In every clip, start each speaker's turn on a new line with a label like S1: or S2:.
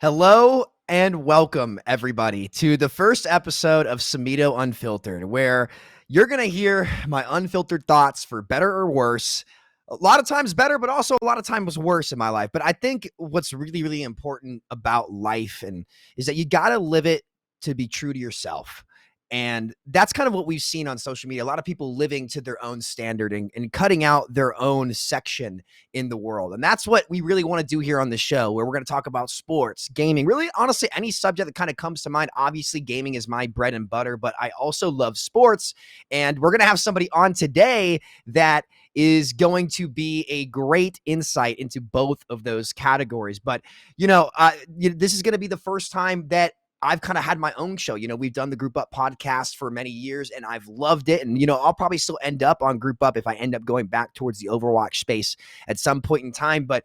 S1: Hello and welcome, everybody, to the first episode of Samito Unfiltered, where you're going to hear my unfiltered thoughts for better or worse. A lot of times better, but also a lot of times worse in my life. But I think what's really, really important about life is that you got to live it to be true to yourself. And that's kind of what we've seen on social media. A lot of people living to their own standard and cutting out their own section in the world. And that's what we really want to do here on the show, where we're going to talk about sports, gaming, really, honestly, any subject that kind of comes to mind. Obviously, gaming is my bread and butter, but I also love sports. And we're going to have somebody on today that is going to be a great insight into both of those categories. But, this is going to be the first time that I've kind of had my own show. We've done the Group Up podcast for many years and I've loved it. And, I'll probably still end up on Group Up if I end up going back towards the Overwatch space at some point in time. But,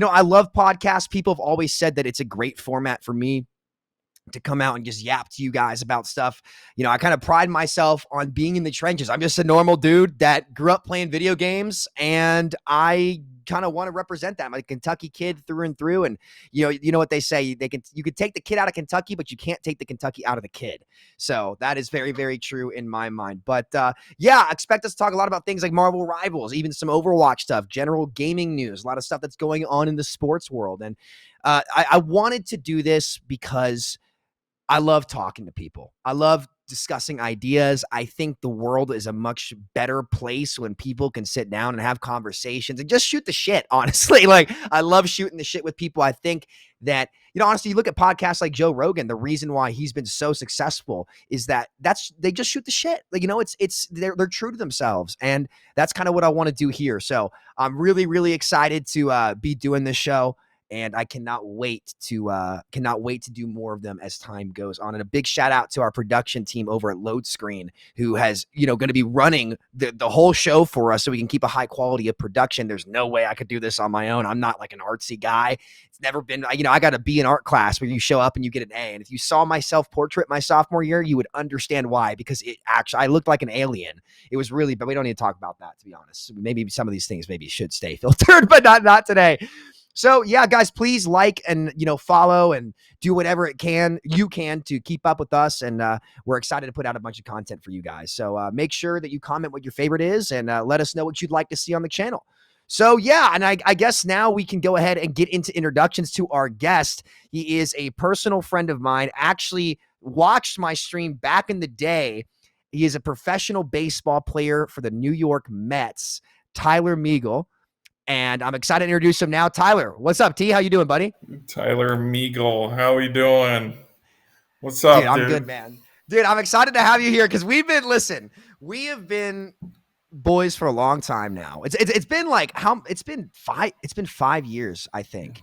S1: I love podcasts. People have always said that it's a great format for me to come out and just yap to you guys about stuff. I kind of pride myself on being in the trenches. I'm just a normal dude that grew up playing video games and I kind of want to represent that. I'm a Kentucky kid through and through. And you know what they say, you could take the kid out of Kentucky, but you can't take the Kentucky out of the kid. So that is very, very true in my mind. But expect us to talk a lot about things like Marvel Rivals, even some Overwatch stuff, general gaming news, a lot of stuff that's going on in the sports world. And I wanted to do this because I love talking to people. I love discussing ideas. I think the world is a much better place when people can sit down and have conversations and just shoot the shit, honestly. Like, I love shooting the shit with people. I think that, honestly, you look at podcasts like Joe Rogan, the reason why he's been so successful is that they just shoot the shit. Like, they're true to themselves. And that's kind of what I want to do here. So I'm really, really excited to be doing this show. And I cannot wait to do more of them as time goes on. And a big shout out to our production team over at Load Screen, who has, going to be running the whole show for us so we can keep a high quality of production. There's no way I could do this on my own. I'm not like an artsy guy. It's never been, I got to be in art class where you show up and you get an A. And if you saw my self-portrait my sophomore year, you would understand why, because I looked like an alien. It was really, but we don't need to talk about that, to be honest. Maybe some of these things maybe should stay filtered, but not today. So yeah, guys, please like and, follow and do whatever you can to keep up with us. And we're excited to put out a bunch of content for you guys. So make sure that you comment what your favorite is and let us know what you'd like to see on the channel. So yeah, and I guess now we can go ahead and get into introductions to our guest. He is a personal friend of mine, actually watched my stream back in the day. He is a professional baseball player for the New York Mets, Tylor Megill. And I'm excited to introduce him now. Tyler, what's up, T? How you doing, buddy?
S2: Tylor Megill, how we doing? What's up,
S1: Dude, I'm
S2: dude?
S1: good, man. Dude, I'm excited to have you here because we have been boys for a long time now. It's been like it's been 5 years, I think.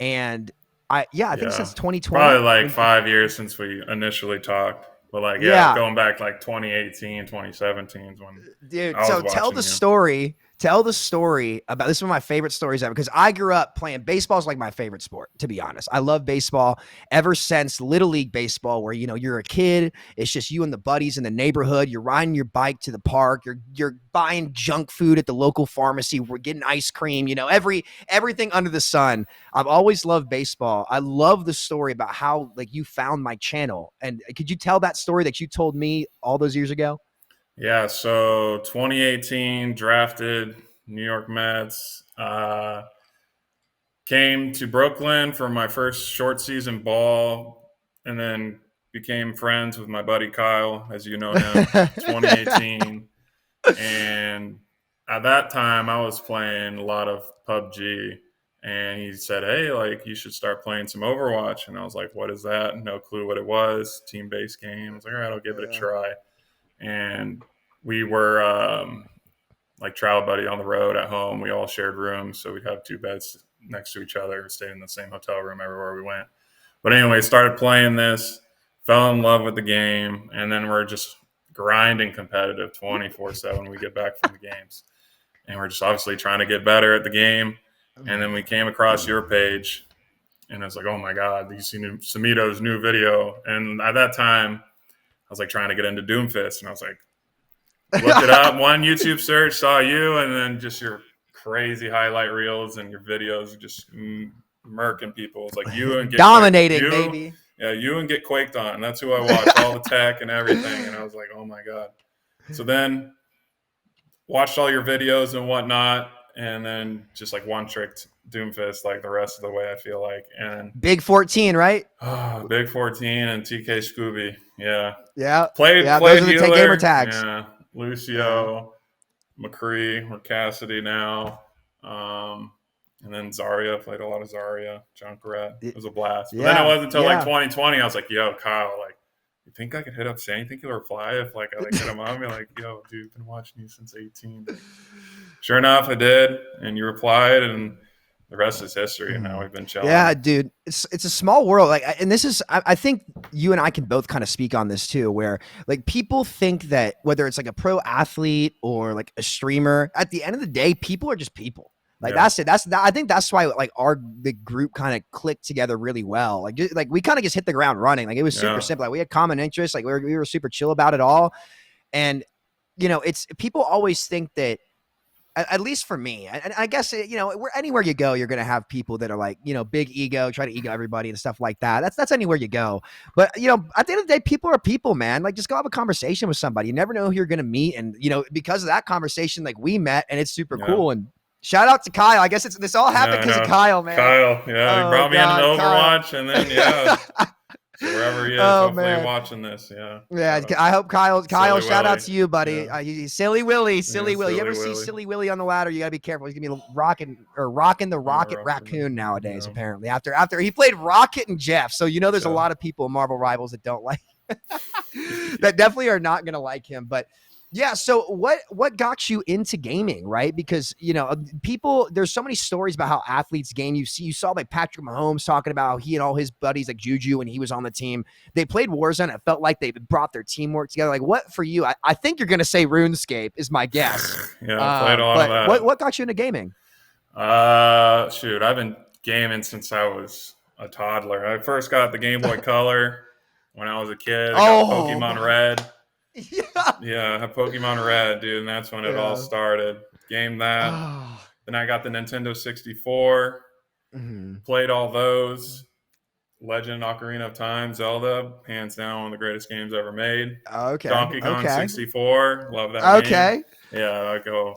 S1: And I think
S2: Yeah,
S1: since 2020
S2: probably like
S1: when
S2: 5 years since we initially talked. But like, yeah,
S1: yeah,
S2: going back like 2018, 2017 is when
S1: dude.
S2: I was
S1: So tell
S2: watching
S1: the
S2: you.
S1: story. Tell the story about this. Is one of my favorite stories ever because I grew up playing baseball. Is like my favorite sport, to be honest. I love baseball ever since Little League baseball, where you're a kid. It's just you and the buddies in the neighborhood. You're riding your bike to the park. You're buying junk food at the local pharmacy. We're getting ice cream. Everything under the sun. I've always loved baseball. I love the story about how like you found my channel. And could you tell that story that you told me all those years ago?
S2: Yeah, so 2018 drafted New York Mets. Came to Brooklyn for my first short season ball, and then became friends with my buddy Kyle, as you know him, 2018. And at that time, I was playing a lot of PUBG. And he said, "Hey, like you should start playing some Overwatch." And I was like, "What is that?" No clue what it was. Team-based game. I was like, "All right, I'll give it a try." And we were like travel buddy on the road at home. We all shared rooms, so we'd have two beds next to each other, stayed in the same hotel room everywhere we went. But anyway, started playing this, fell in love with the game, and then we're just grinding competitive 24/7. We get back from the games, and we're just obviously trying to get better at the game. And then we came across your page, and it's like, oh my god, you see Samito's new video. And at that time, I was like trying to get into Doomfist, and I was like, looked it up, one YouTube search, saw you, and then just your crazy highlight reels and your videos just murking people. It's like you and
S1: dominating, baby.
S2: Yeah, you and get quaked on. And that's who I watch, all the tech and everything. And I was like, oh my God. So then watched all your videos and whatnot, and then just like one tricked Doomfist like the rest of the way, I feel like. And
S1: Big 14, right?
S2: Big 14 and TK Scooby. Yeah.
S1: Yeah.
S2: Played
S1: those are the
S2: healer.
S1: gamer tags.
S2: Yeah. Lucio, McCree, or Cassidy now. And then Zarya, played a lot of Zarya, Junkrat. It was a blast. But then it wasn't until like 2020, I was like, yo, Kyle, like, you think I could hit up Shane? Think he'll reply if like I like hit him up? I'm like, yo, dude, been watching you since 18. Sure enough, I did, and you replied, and the rest is history. And now we've been chilling.
S1: Yeah, dude, it's a small world. Like, and this is, I think you and I can both kind of speak on this too, where like people think that whether it's like a pro athlete or like a streamer, at the end of the day, people are just people. Like that's it. I think that's why like the group kind of clicked together really well. Like we kind of just hit the ground running. Like it was super simple. Like we had common interests. Like we were super chill about it all. And it's people always think that, at least for me, and I guess anywhere you go, you're gonna have people that are like big ego, try to ego everybody and stuff like that. That's anywhere you go. But at the end of the day, people are people, man. Like just go have a conversation with somebody. You never know who you're gonna meet, and because of that conversation, like we met, and it's super cool. And shout out to Kyle. I guess this all happened because of Kyle, man.
S2: Kyle, he brought me into Overwatch, and then wherever he is, hopefully watching this,
S1: I hope Kyle. Shout
S2: Willy.
S1: out to you, buddy. Silly Willy. You ever see Silly Willy on the ladder? You gotta be careful. He's gonna be rocking the Rocket Raccoon nowadays. Apparently, after he played Rocket and Jeff, so there's a lot of people in Marvel Rivals that don't like that definitely are not gonna like him, but. Yeah. So what got you into gaming, right? Because, there's so many stories about how athletes game. You saw like Patrick Mahomes talking about how he and all his buddies like Juju when he was on the team, they played Warzone. It felt like they brought their teamwork together. Like what for you? I think you're going to say RuneScape is my guess.
S2: I played all of that.
S1: What got you into gaming?
S2: Shoot, I've been gaming since I was a toddler. I first got the Game Boy Color when I was a kid. I got Pokemon Red. Yeah, I have Pokemon Red, dude, and that's when it all started. Gamed that. Then I got the Nintendo 64. Played all those. Legend, Ocarina of Time, Zelda, hands down one of the greatest games ever made.
S1: Okay.
S2: Donkey Kong 64, love that game. Yeah, I go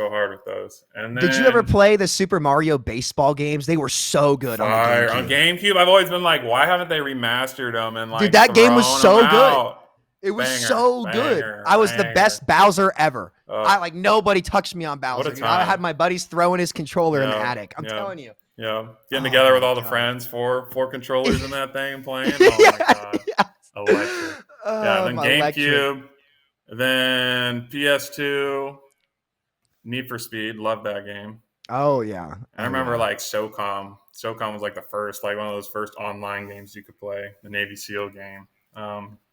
S2: hard with those. And then,
S1: did you ever play the Super Mario baseball games? They were so good on
S2: GameCube. I've always been like, why haven't they remastered them and like
S1: dude, that game was so good.
S2: Out?
S1: It was so good. I was the best Bowser ever. Nobody touched me on Bowser. I had my buddies throwing his controller in the attic. I'm telling you.
S2: Yeah. Getting together with all the friends, four controllers in that thing playing. Oh my God. Electric. Then GameCube. Then PS2. Need for Speed. Love that game.
S1: Oh yeah.
S2: I remember like SOCOM. SOCOM was like the first, like one of those first online games you could play. The Navy SEAL game.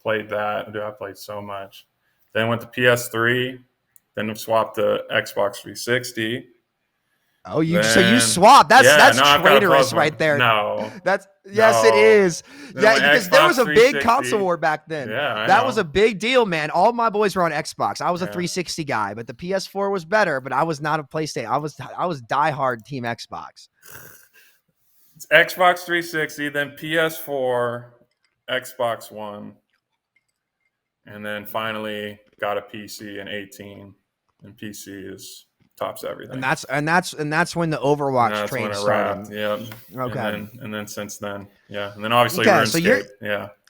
S2: Played that. Dude, I played so much. Then went to PS3. Then swapped to Xbox 360.
S1: Oh, you swapped. That's traitorous right there.
S2: No.
S1: It is.
S2: Then
S1: because there was a big console war back then.
S2: Yeah,
S1: that was a big deal, man. All my boys were on Xbox. I was a 360 guy, but the PS4 was better, but I was not a PlayStation. I was diehard Team Xbox.
S2: It's Xbox 360, then PS4, Xbox One, and then finally got a PC in 18, and PC is tops everything. And
S1: that's when the Overwatch train started.
S2: Yeah.
S1: Okay.
S2: And then since then, and then obviously RuneScape.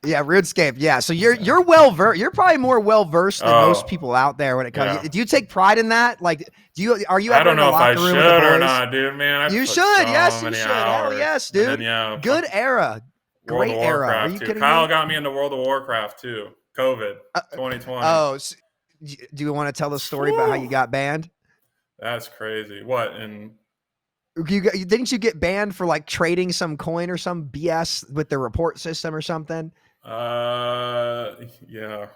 S1: Yeah, RuneScape. Yeah, so you're well versed. You're probably more well versed than most people out there when it comes. Do you take pride in that? Like, are you ever
S2: I don't know
S1: in the
S2: if I
S1: locker room
S2: should
S1: with the boys?
S2: Or not, dude. Man,
S1: you should. Yes, you should. Hell yes, dude. Then, good era. Great era. Are you kidding me?
S2: Kyle got me into World of Warcraft too. COVID 2020.
S1: Oh, so, do you want to tell the story about how you got banned?
S2: That's crazy. What? And
S1: didn't you get banned for like trading some coin or some BS with the report system or something?
S2: Yeah,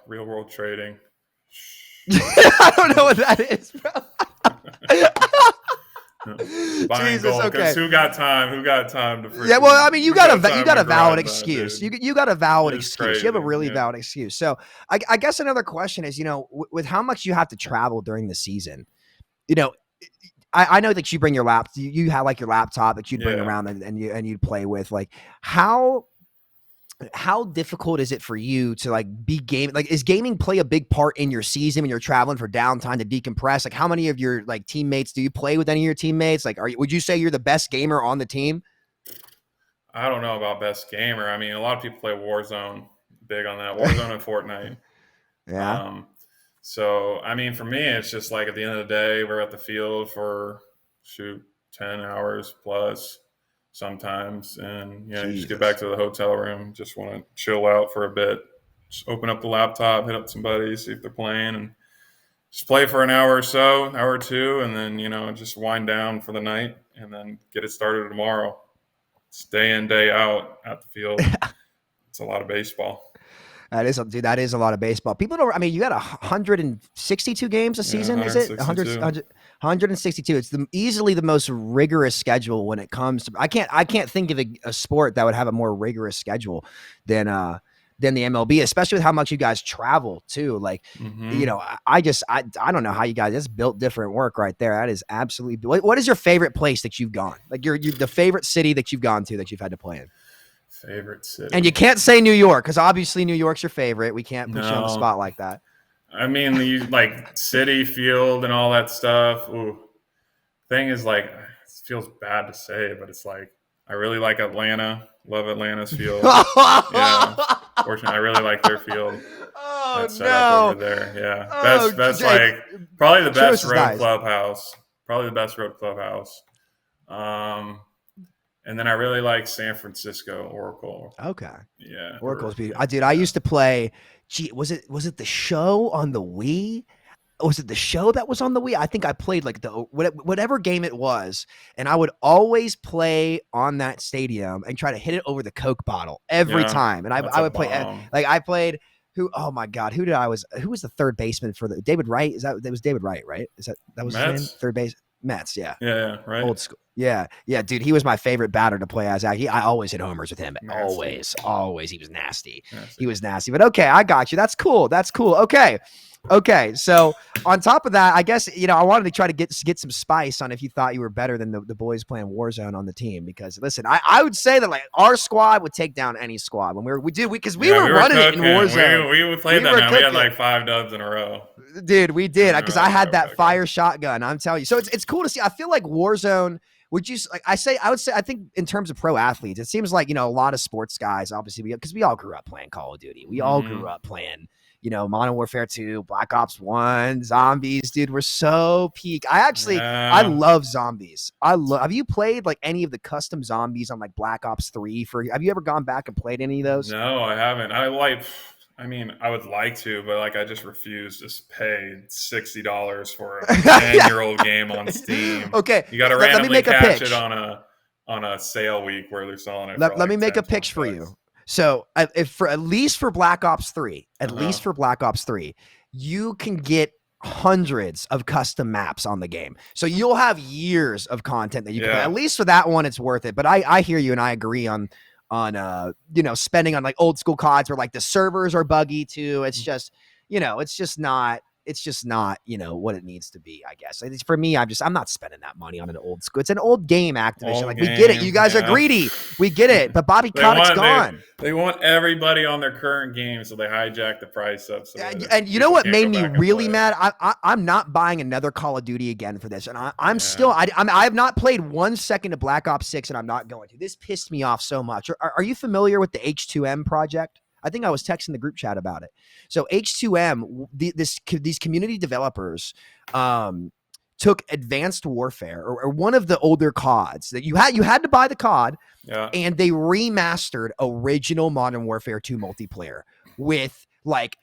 S2: real world trading.
S1: I don't know what that is, bro. Jesus, okay.
S2: Who got time to?
S1: Yeah, well, I mean, you got a valid excuse. You got a valid excuse.
S2: Crazy.
S1: You have a really valid excuse. So, I guess another question is, with how much you have to travel during the season, I know that you bring your laptop. You have like your laptop that you'd bring
S2: Yeah.
S1: around and you'd play with. Like how difficult is it for you to like be game? Like, is gaming play a big part in your season when you're traveling for downtime to decompress? Like, how many of your like teammates do you play with? Any of your teammates? Like, would you say you're the best gamer on the team?
S2: I don't know about best gamer. I mean, a lot of people play Warzone, big on that. Warzone and Fortnite.
S1: Yeah.
S2: Um, so, I mean, for me, it's just like at the end of the day, we're at the field for 10 hours plus sometimes. And, you just get back
S1: Jesus.
S2: to the hotel room, just want to chill out for a bit. Just open up the laptop, hit up some buddies, see if they're playing, and just play for an hour or so, hour or two, and then, just wind down for the night and then get it started tomorrow. It's day in, day out at the field. It's a lot of baseball.
S1: Dude, that is a lot of baseball. People don't, I mean, you got 162 games a season, is it?
S2: 162.
S1: 162. It's easily the most rigorous schedule when it comes to, I can't think of a sport that would have a more rigorous schedule than the MLB, especially with how much you guys travel too. Like, I don't know how you guys, that's built different work right there. That is absolutely, what is your favorite place that you've gone? Like you're the favorite city that you've gone to that you've had to play in?
S2: Favorite city.
S1: And you can't say New York because obviously New York's your favorite. We can't put you on the
S2: No.
S1: spot like that.
S2: I mean, the like city, field, and all that stuff. Ooh. Thing is, like, it feels bad to say, but it's like I really like Atlanta. Love Atlanta's field. Yeah, fortunately, I really like their field.
S1: Oh,
S2: That's set up over there. Yeah, that's
S1: Jake,
S2: like probably the best road
S1: nice.
S2: clubhouse. Probably the best road clubhouse. And then I really like San Francisco Oracle.
S1: Okay.
S2: Yeah.
S1: Oracle's beautiful. I used to play. Gee, was it the show on the Wii? Was it the show that was on the Wii? I think I played like whatever game it was, and I would always play on that stadium and try to hit it over the Coke bottle every time. And I would play like I played. Oh my God, who was the third baseman for the David Wright? That was David Wright, right? That was his name? Third base. Mets, yeah.
S2: Yeah, right.
S1: Old school. Yeah, dude. He was my favorite batter to play as. I always hit homers with him.
S2: Nasty.
S1: Always. He was nasty. He was nasty. But okay, I got you. That's cool. Okay. So on top of that, I guess I wanted to try to get some spice on if you thought you were better than the boys playing Warzone on the team. Because listen, I would say that like our squad would take down any squad when we were running it in Warzone.
S2: We played that. Now. We had like 5 dubs in a row.
S1: Dude, we did because I had that fire shotgun. I'm telling you. So it's cool to see. I feel like Warzone. Would you like? I would say. I think in terms of pro athletes, it seems like a lot of sports guys. Obviously, because we all grew up playing Call of Duty. We all grew up playing. Modern Warfare 2, Black Ops 1, Zombies, dude, we're so peak. I love Zombies. Have you played like any of the custom Zombies on like Black Ops 3? Have you ever gone back and played any of those?
S2: No, I haven't. I would like to, but like I just refuse to pay $60 for a 10-year-old game on Steam.
S1: Okay.
S2: You got to randomly catch it on a sale week where they're selling it.
S1: Let me make a pitch for you. So at least for Black Ops 3, you can get hundreds of custom maps on the game. So you'll have years of content that you can play. At least for that one, it's worth it. But I hear you and I agree on spending on like old school CODs where like the servers are buggy too. It's just, it's just not, what it needs to be, I guess. For me, I'm not spending that money on an old school. It's an old game, Activision. We get it. You guys are greedy. We get it. But Bobby Kotick's gone.
S2: They want everybody on their current game, so they hijack the price up. So
S1: and you know what made me really mad? I'm not buying another Call of Duty again for this. And I'm still, I have not played 1 second of Black Ops 6, and I'm not going to. This pissed me off so much. Are you familiar with the H2M project? I think I was texting the group chat about it. So H2M, these community developers took Advanced Warfare or one of the older CODs that you had to buy the COD, and they remastered original Modern Warfare 2 multiplayer with like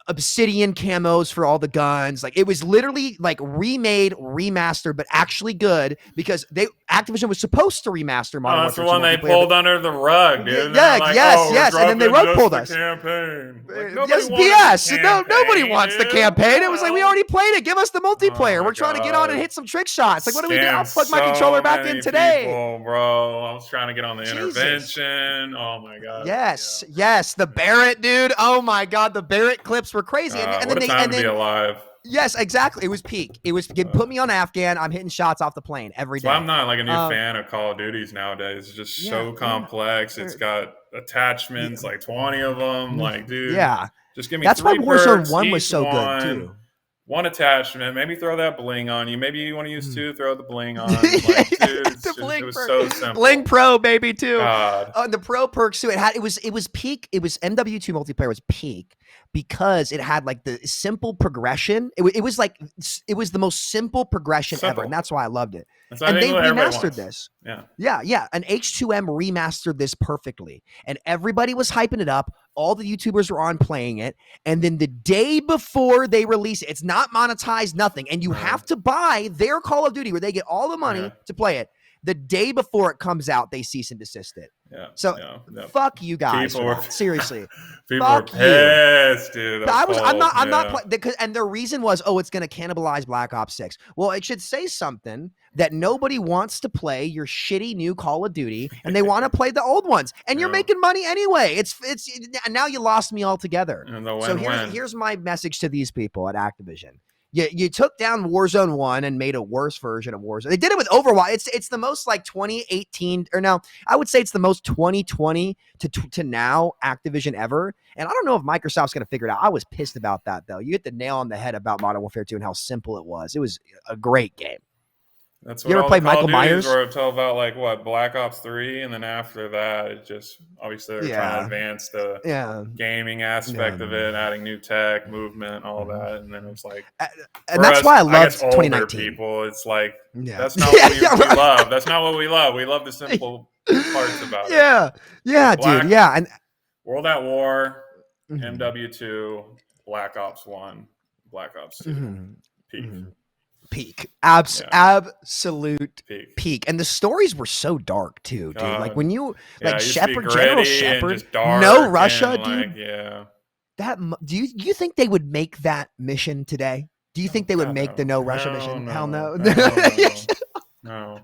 S1: obsidian camos for all the guns. Like it was literally like remade, remastered, but actually good because Activision was supposed to remaster Modern Warfare 2.
S2: That's the one they pulled under the rug, dude.
S1: Yes. And then they rug pulled us.
S2: Campaign.
S1: Yes, BS. Nobody wants the campaign. It was like, we already played it. Give us the multiplayer. We're trying to get on and hit some trick shots. Like, what do we do? I'll plug my controller back in today.
S2: Bro, I was trying to get on the intervention. Oh my God.
S1: Yes. The Barrett, dude. Oh my God. The Barrett clips were crazy.
S2: And then to be alive.
S1: Yes, exactly. It was peak. It was put me on Afghan. I'm hitting shots off the plane every
S2: That's why
S1: day.
S2: I'm not like a new fan of Call of Duties nowadays. It's just
S1: Yeah,
S2: so
S1: yeah.
S2: complex. It's got attachments, like 20 of them. Like, dude,
S1: Yeah.
S2: just give me
S1: That's why
S2: 3
S1: Warzone
S2: perks,
S1: 1 was
S2: each
S1: so good too.
S2: one attachment. Maybe throw that bling on you. Maybe you want to use 2, throw the bling on. Like, dude,
S1: The
S2: it
S1: Bling
S2: was
S1: perk,
S2: so
S1: Bling
S2: simple.
S1: Pro, baby, too.
S2: God.
S1: The Pro perks too. It was peak. It was MW2 multiplayer was peak because it had like the simple progression. It was like it was the most simple progression ever, and
S2: Simple.
S1: that's why I loved it.
S2: That's what I
S1: And
S2: think
S1: they
S2: what everybody
S1: remastered
S2: wants.
S1: this.
S2: Yeah.
S1: Yeah. And H2M remastered this perfectly, and everybody was hyping it up. All the YouTubers were on playing it, and then the day before they release it, it's not monetized, nothing, and you have to buy their Call of Duty where they get all the money to play it. The day before it comes out, they cease and desist it.
S2: Yeah.
S1: So fuck you guys
S2: People
S1: for
S2: were
S1: that. Seriously.
S2: people were
S1: Fuck you.
S2: pissed, dude.
S1: I'm not because and the reason was, oh, it's going to cannibalize Black Ops 6. Well, it should say something that nobody wants to play your shitty new Call of Duty and they want to play the old ones. And you're making money anyway. It's now you lost me altogether.
S2: And the
S1: So here's my message to these people at Activision. You took down Warzone 1 and made a worse version of Warzone. They did it with Overwatch. It's the most like 2018 or no, I would say it's the most 2020 to now Activision ever. And I don't know if Microsoft's going to figure it out. I was pissed about that though. You hit the nail on the head about Modern Warfare 2 and how simple it was. It was a great game.
S2: That's
S1: what you ever played Michael Myers?
S2: Or tell about like what Black Ops 3, and then after that, it just obviously they're trying to advance the gaming aspect of it, adding new tech, movement, all that, and then it's like,
S1: and that's why I loved 2019.
S2: People, it's like that's not what we love. That's not what we love. We love the simple parts about it.
S1: Dude. Yeah, and
S2: World at War, MW2, Black Ops 1, Black Ops 2,
S1: peak. Absolute peak. And the stories were so dark too, dude. Like when you like Shepard, General Shepard, no Russia, dude. Do you think they would make that mission today? Do you think they would make the no Russia mission? Hell no.
S2: No.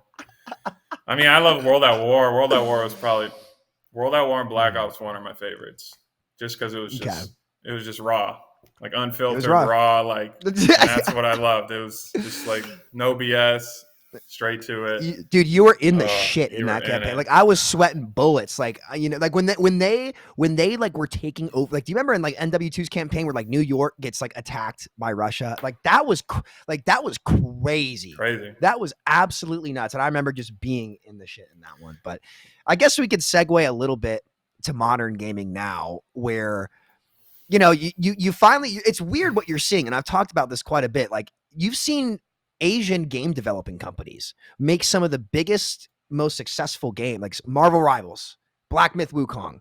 S2: I mean, I love World at War. World at War and Black Ops 1 are my favorites. Just because it was just raw. Like unfiltered, raw, like that's what I loved. It was just like no BS, straight to it.
S1: Dude, you were in the shit in that campaign. Like I was sweating bullets. Like like when they like were taking over. Like, do you remember in like NW2's campaign where like New York gets like attacked by Russia? Like that was crazy. That was absolutely nuts. And I remember just being in the shit in that one. But I guess we could segue a little bit to modern gaming now, where you finally, it's weird what you're seeing. And I've talked about this quite a bit. Like you've seen Asian game developing companies make some of the biggest, most successful game, like Marvel Rivals, Black Myth Wukong.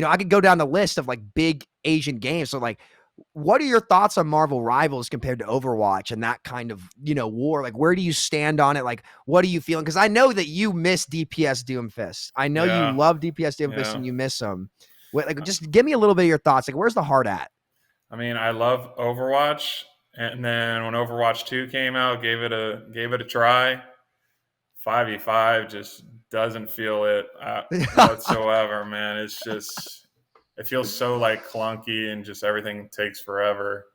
S1: I could go down the list of like big Asian games. So like, what are your thoughts on Marvel Rivals compared to Overwatch and that kind of, war? Like, where do you stand on it? Like, what are you feeling? Because I know that you miss DPS Doomfist. I know you love DPS Doomfist and you miss them. Like, just give me a little bit of your thoughts. Like, where's the heart at?
S2: I mean, I love Overwatch, and then when Overwatch 2 came out, gave it a try. 5v5 just doesn't feel it whatsoever, man. It's just it feels so like clunky and just everything takes forever.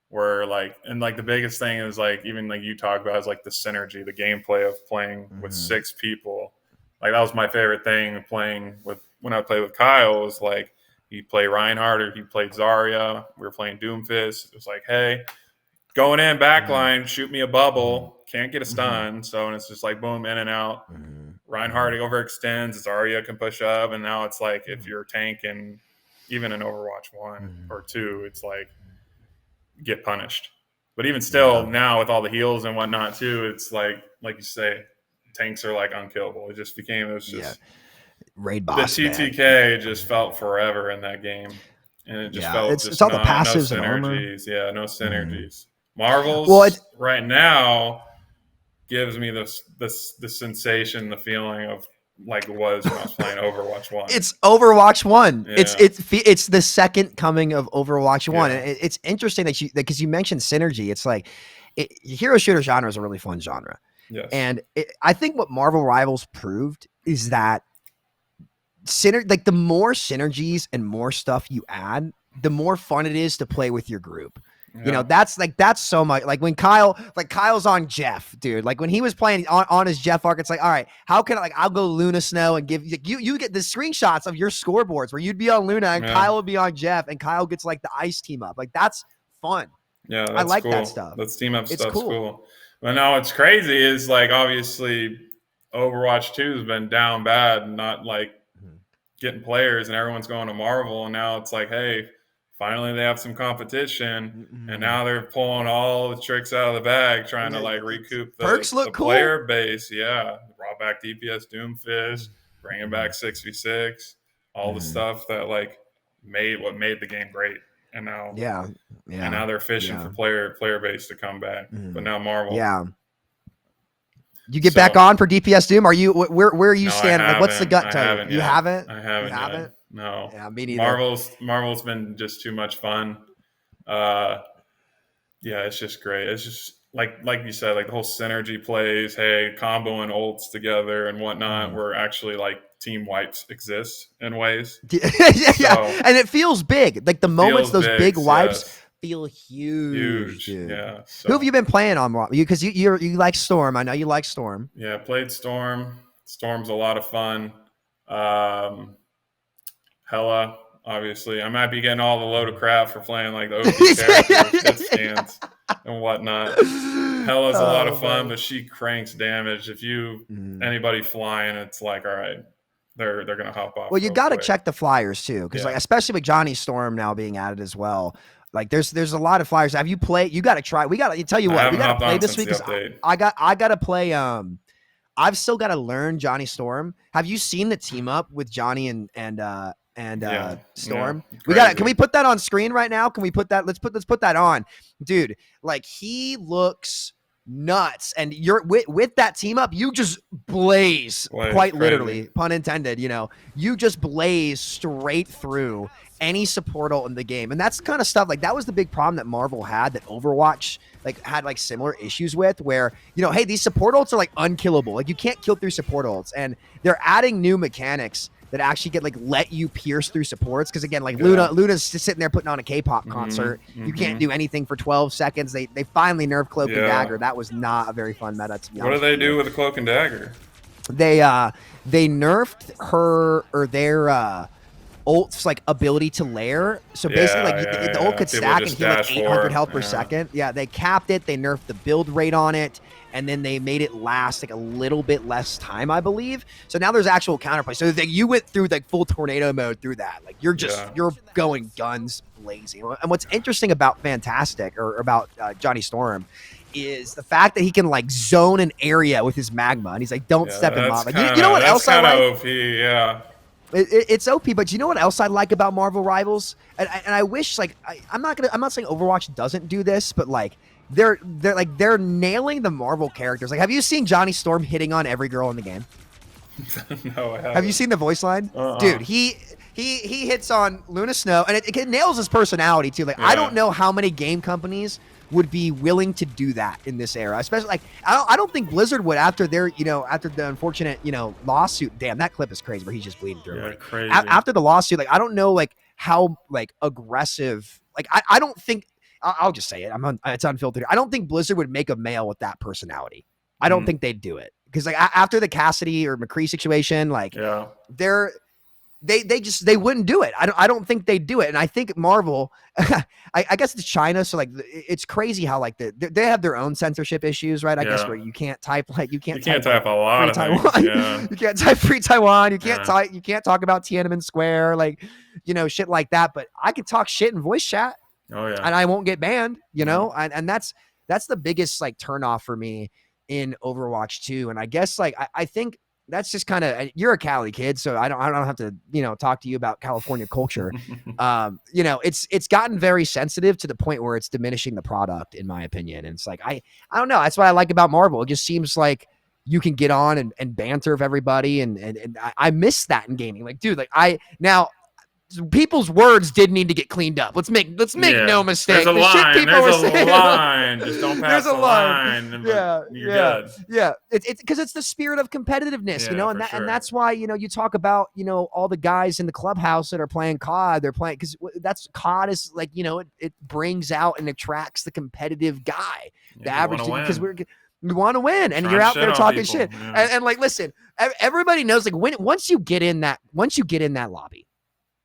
S2: Where the biggest thing is like even like you talk about is like the synergy, the gameplay of playing with 6 people. Like that was my favorite thing playing with. When I played with Kyle, it was like he'd play Reinhardt or he played Zarya. We were playing Doomfist. It was like, hey, going in backline, shoot me a bubble. Can't get a stun. So, and it's just like boom, in and out. Reinhardt overextends. Zarya can push up. And now it's like if you're tanking, even in Overwatch 1 or 2, it's like get punished. But even still, now with all the heals and whatnot too, it's like you say, tanks are like unkillable. It was just
S1: raid boss.
S2: The TTK just felt forever in that game, and it just felt
S1: it's all the passives
S2: no
S1: and armor.
S2: No synergies. Marvel's right now gives me the sensation, the feeling of like it was when I was playing Overwatch 1.
S1: It's Overwatch 1. Yeah. It's the second coming of Overwatch 1. And it's interesting that because you mentioned synergy. It's like hero shooter genre is a really fun genre.
S2: Yes.
S1: And I think what Marvel Rivals proved is that like the more synergies and more stuff you add, the more fun it is to play with your group.
S2: Yeah.
S1: That's so much. Like when Kyle's on Jeff, dude. Like when he was playing on his Jeff arc, it's like, all right, how can I, like, I'll go Luna Snow and give you get the screenshots of your scoreboards where you'd be on Luna and Kyle would be on Jeff, and Kyle gets like the ice team up. Like that's fun.
S2: Yeah,
S1: I
S2: that's
S1: like
S2: cool.
S1: that stuff.
S2: That's team up
S1: It's
S2: stuff's
S1: cool.
S2: cool. But now what's crazy is like obviously Overwatch 2 has been down bad and not like getting players, and everyone's going to Marvel, and now it's like, hey, finally they have some competition, and now they're pulling all the tricks out of the bag, trying to like recoup the
S1: cool.
S2: player base. Yeah, brought back DPS Doomfish, bringing back 6v6, all the stuff that like made the game great, and now and now they're fishing for player base to come back. But now Marvel,
S1: You get back on for DPS Doom? Are you where are you standing? Like, what's the gut tell you? You haven't?
S2: I haven't.
S1: You haven't?
S2: Yet. No.
S1: Yeah, me neither.
S2: Marvel's been just too much fun. Yeah, it's just great. It's just like you said, like the whole synergy plays, hey, comboing ults together and whatnot, where actually like team wipes exist in ways.
S1: Yeah. And it feels big. Like the moments those big wipes feel huge. Dude.
S2: Yeah. So.
S1: Who have you been playing on? Because you like Storm. I know you like Storm.
S2: Yeah, I played Storm. Storm's a lot of fun. Hella, obviously. I might be getting all the load of crap for playing like the OP character with stands and whatnot. Hella's a lot of fun, but she cranks damage. If anybody flying, it's like, all right, they're gonna hop off.
S1: Well, you got to check the flyers too, because like especially with Johnny Storm now being added as well. Like there's a lot of flyers. Have you played? You got to try. We got to tell you what, we got to play this week. I got to play. I've still got to learn Johnny Storm. Have you seen the team up with Johnny and Storm?
S2: Yeah,
S1: can we put that on screen right now? Can we put that? Let's put that on, dude. Like he looks nuts, and you're with that team up, you just blaze quite literally, pun intended. You know, you just blaze straight through any support ult in the game. And that's the kind of stuff, like that was the big problem that Marvel had, that Overwatch like had like similar issues with, where, you know, hey, these support ults are like unkillable. Like you can't kill through support ults, and they're adding new mechanics that actually get like let you pierce through supports. Because again, like Luna's just sitting there putting on a K-pop concert. You can't do anything for 12 seconds. They finally nerfed Cloak and Dagger. That was not a very fun meta, to be honest.
S2: What do they do with the Cloak and Dagger?
S1: They nerfed her or their ult's like ability to lair. So basically, the ult could stack and heal like 800 health per second. Yeah, they capped it. They nerfed the build rate on it, and then they made it last like a little bit less time, I believe. So now there's actual counterplay. So that you went through like full tornado mode through that. Like you're going guns blazing. And what's interesting about Fantastic or about Johnny Storm is the fact that he can like zone an area with his magma, and he's like, don't step in lava. You know what else I like?
S2: OP, yeah.
S1: It's OP, but you know what else I like about Marvel Rivals? And I wish, like, I'm not saying Overwatch doesn't do this, but like they're nailing the Marvel characters. Like, have you seen Johnny Storm hitting on every girl in the game?
S2: No, I haven't.
S1: Have you seen the voice line? Dude, he hits on Luna Snow, and it nails his personality too. Like, I don't know how many game companies would be willing to do that in this era, especially like I don't think Blizzard would after the unfortunate lawsuit. Damn, that clip is crazy where he's just bleeding through.
S2: Yeah, crazy.
S1: After the lawsuit, like I don't know like how like aggressive. Like I don't think I'll just say it. It's unfiltered. I don't think Blizzard would make a male with that personality. I don't think they'd do it, because like after the Cassidy or McCree situation, like they wouldn't do it. I don't think they'd do it. And I think Marvel, I guess it's China, so like it's crazy how like they have their own censorship issues, right? I guess where you can't type like you can't type
S2: a lot of
S1: Taiwan. You can't type free Taiwan. You can't talk about Tiananmen Square, like shit like that. But I can talk shit in voice chat.
S2: Oh yeah,
S1: and I won't get banned. And that's the biggest like turnoff for me in Overwatch 2. And I guess like I think that's just kind of, you're a Cali kid, so I don't have to talk to you about California culture. It's gotten very sensitive to the point where it's diminishing the product, in my opinion. And it's like I don't know. That's what I like about Marvel. It just seems like you can get on and banter with everybody, and I miss that in gaming. Like, dude, like people's words did need to get cleaned up. Let's make no mistake.
S2: There's a line.
S1: Shit people
S2: There's
S1: were
S2: a
S1: saying,
S2: line. Just don't pass the line.
S1: Yeah,
S2: you're good.
S1: Yeah. It's because it's the spirit of competitiveness, and that's why you talk about all the guys in the clubhouse that are playing COD. They're playing because that's COD is like it brings out and attracts the competitive guy, the average, because we want to win, and you're out there talking shit, and like listen, everybody knows like once you get in that lobby.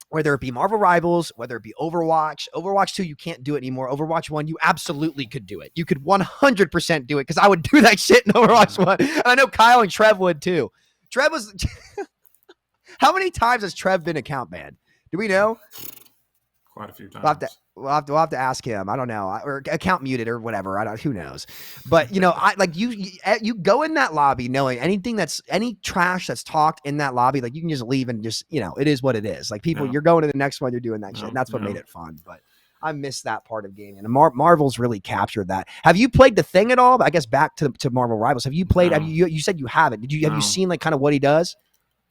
S1: Whether it be Marvel Rivals, whether it be Overwatch 2, you can't do it anymore. Overwatch 1, you absolutely could do it. You could 100% do it because I would do that shit in Overwatch 1. And I know Kyle and Trev would too. Trev was... How many times has Trev been account banned? Do we know?
S2: Quite a few times.
S1: We'll have to ask him. I don't know, or account muted or whatever. Who knows? But I like you go in that lobby knowing any trash that's talked in that lobby, like you can just leave and just it is what it is. Like people, you're going to the next one, you're doing that shit. And that's what made it fun. But I miss that part of gaming, and Marvel's really captured that. Have you played the Thing at all? I guess back to Marvel Rivals. Have you played? No. You said you haven't. Have you seen like kind of what he does?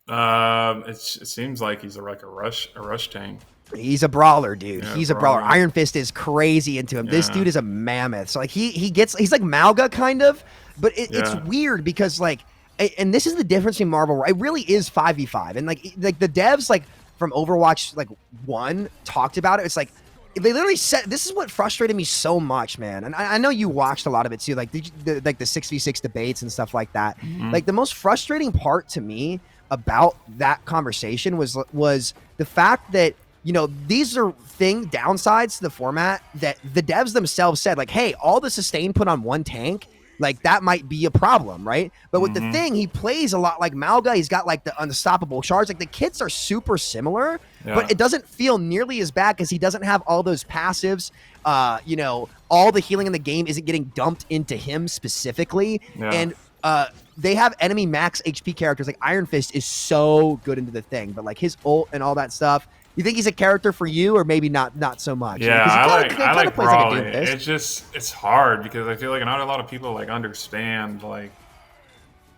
S2: It seems like he's like a rush tank.
S1: He's a brawler, dude. Yeah, he's a brawler. Iron Fist is crazy into him. Yeah. This dude is a mammoth. So like he's like Malga kind of, but it's weird because like, and this is the difference in Marvel. It really is 5v5, and like the devs like from Overwatch like 1 talked about it. It's like they literally said this is what frustrated me so much, man. And I know you watched a lot of it too, like the 6v6 debates and stuff like that. Mm-hmm. Like the most frustrating part to me about that conversation was the fact that. These are downsides to the format that the devs themselves said, like, hey, all the sustain put on one tank, like that might be a problem, right? But with the Thing, he plays a lot like Malga. He's got like the unstoppable charge. Like the kits are super similar, but it doesn't feel nearly as bad because he doesn't have all those passives. All the healing in the game isn't getting dumped into him specifically. Yeah. And they have enemy max HP characters. Like Iron Fist is so good into the Thing, but like his ult and all that stuff. You think he's a character for you, or maybe not so much?
S2: Yeah, I like Brawly. It's hard because I feel like not a lot of people like understand like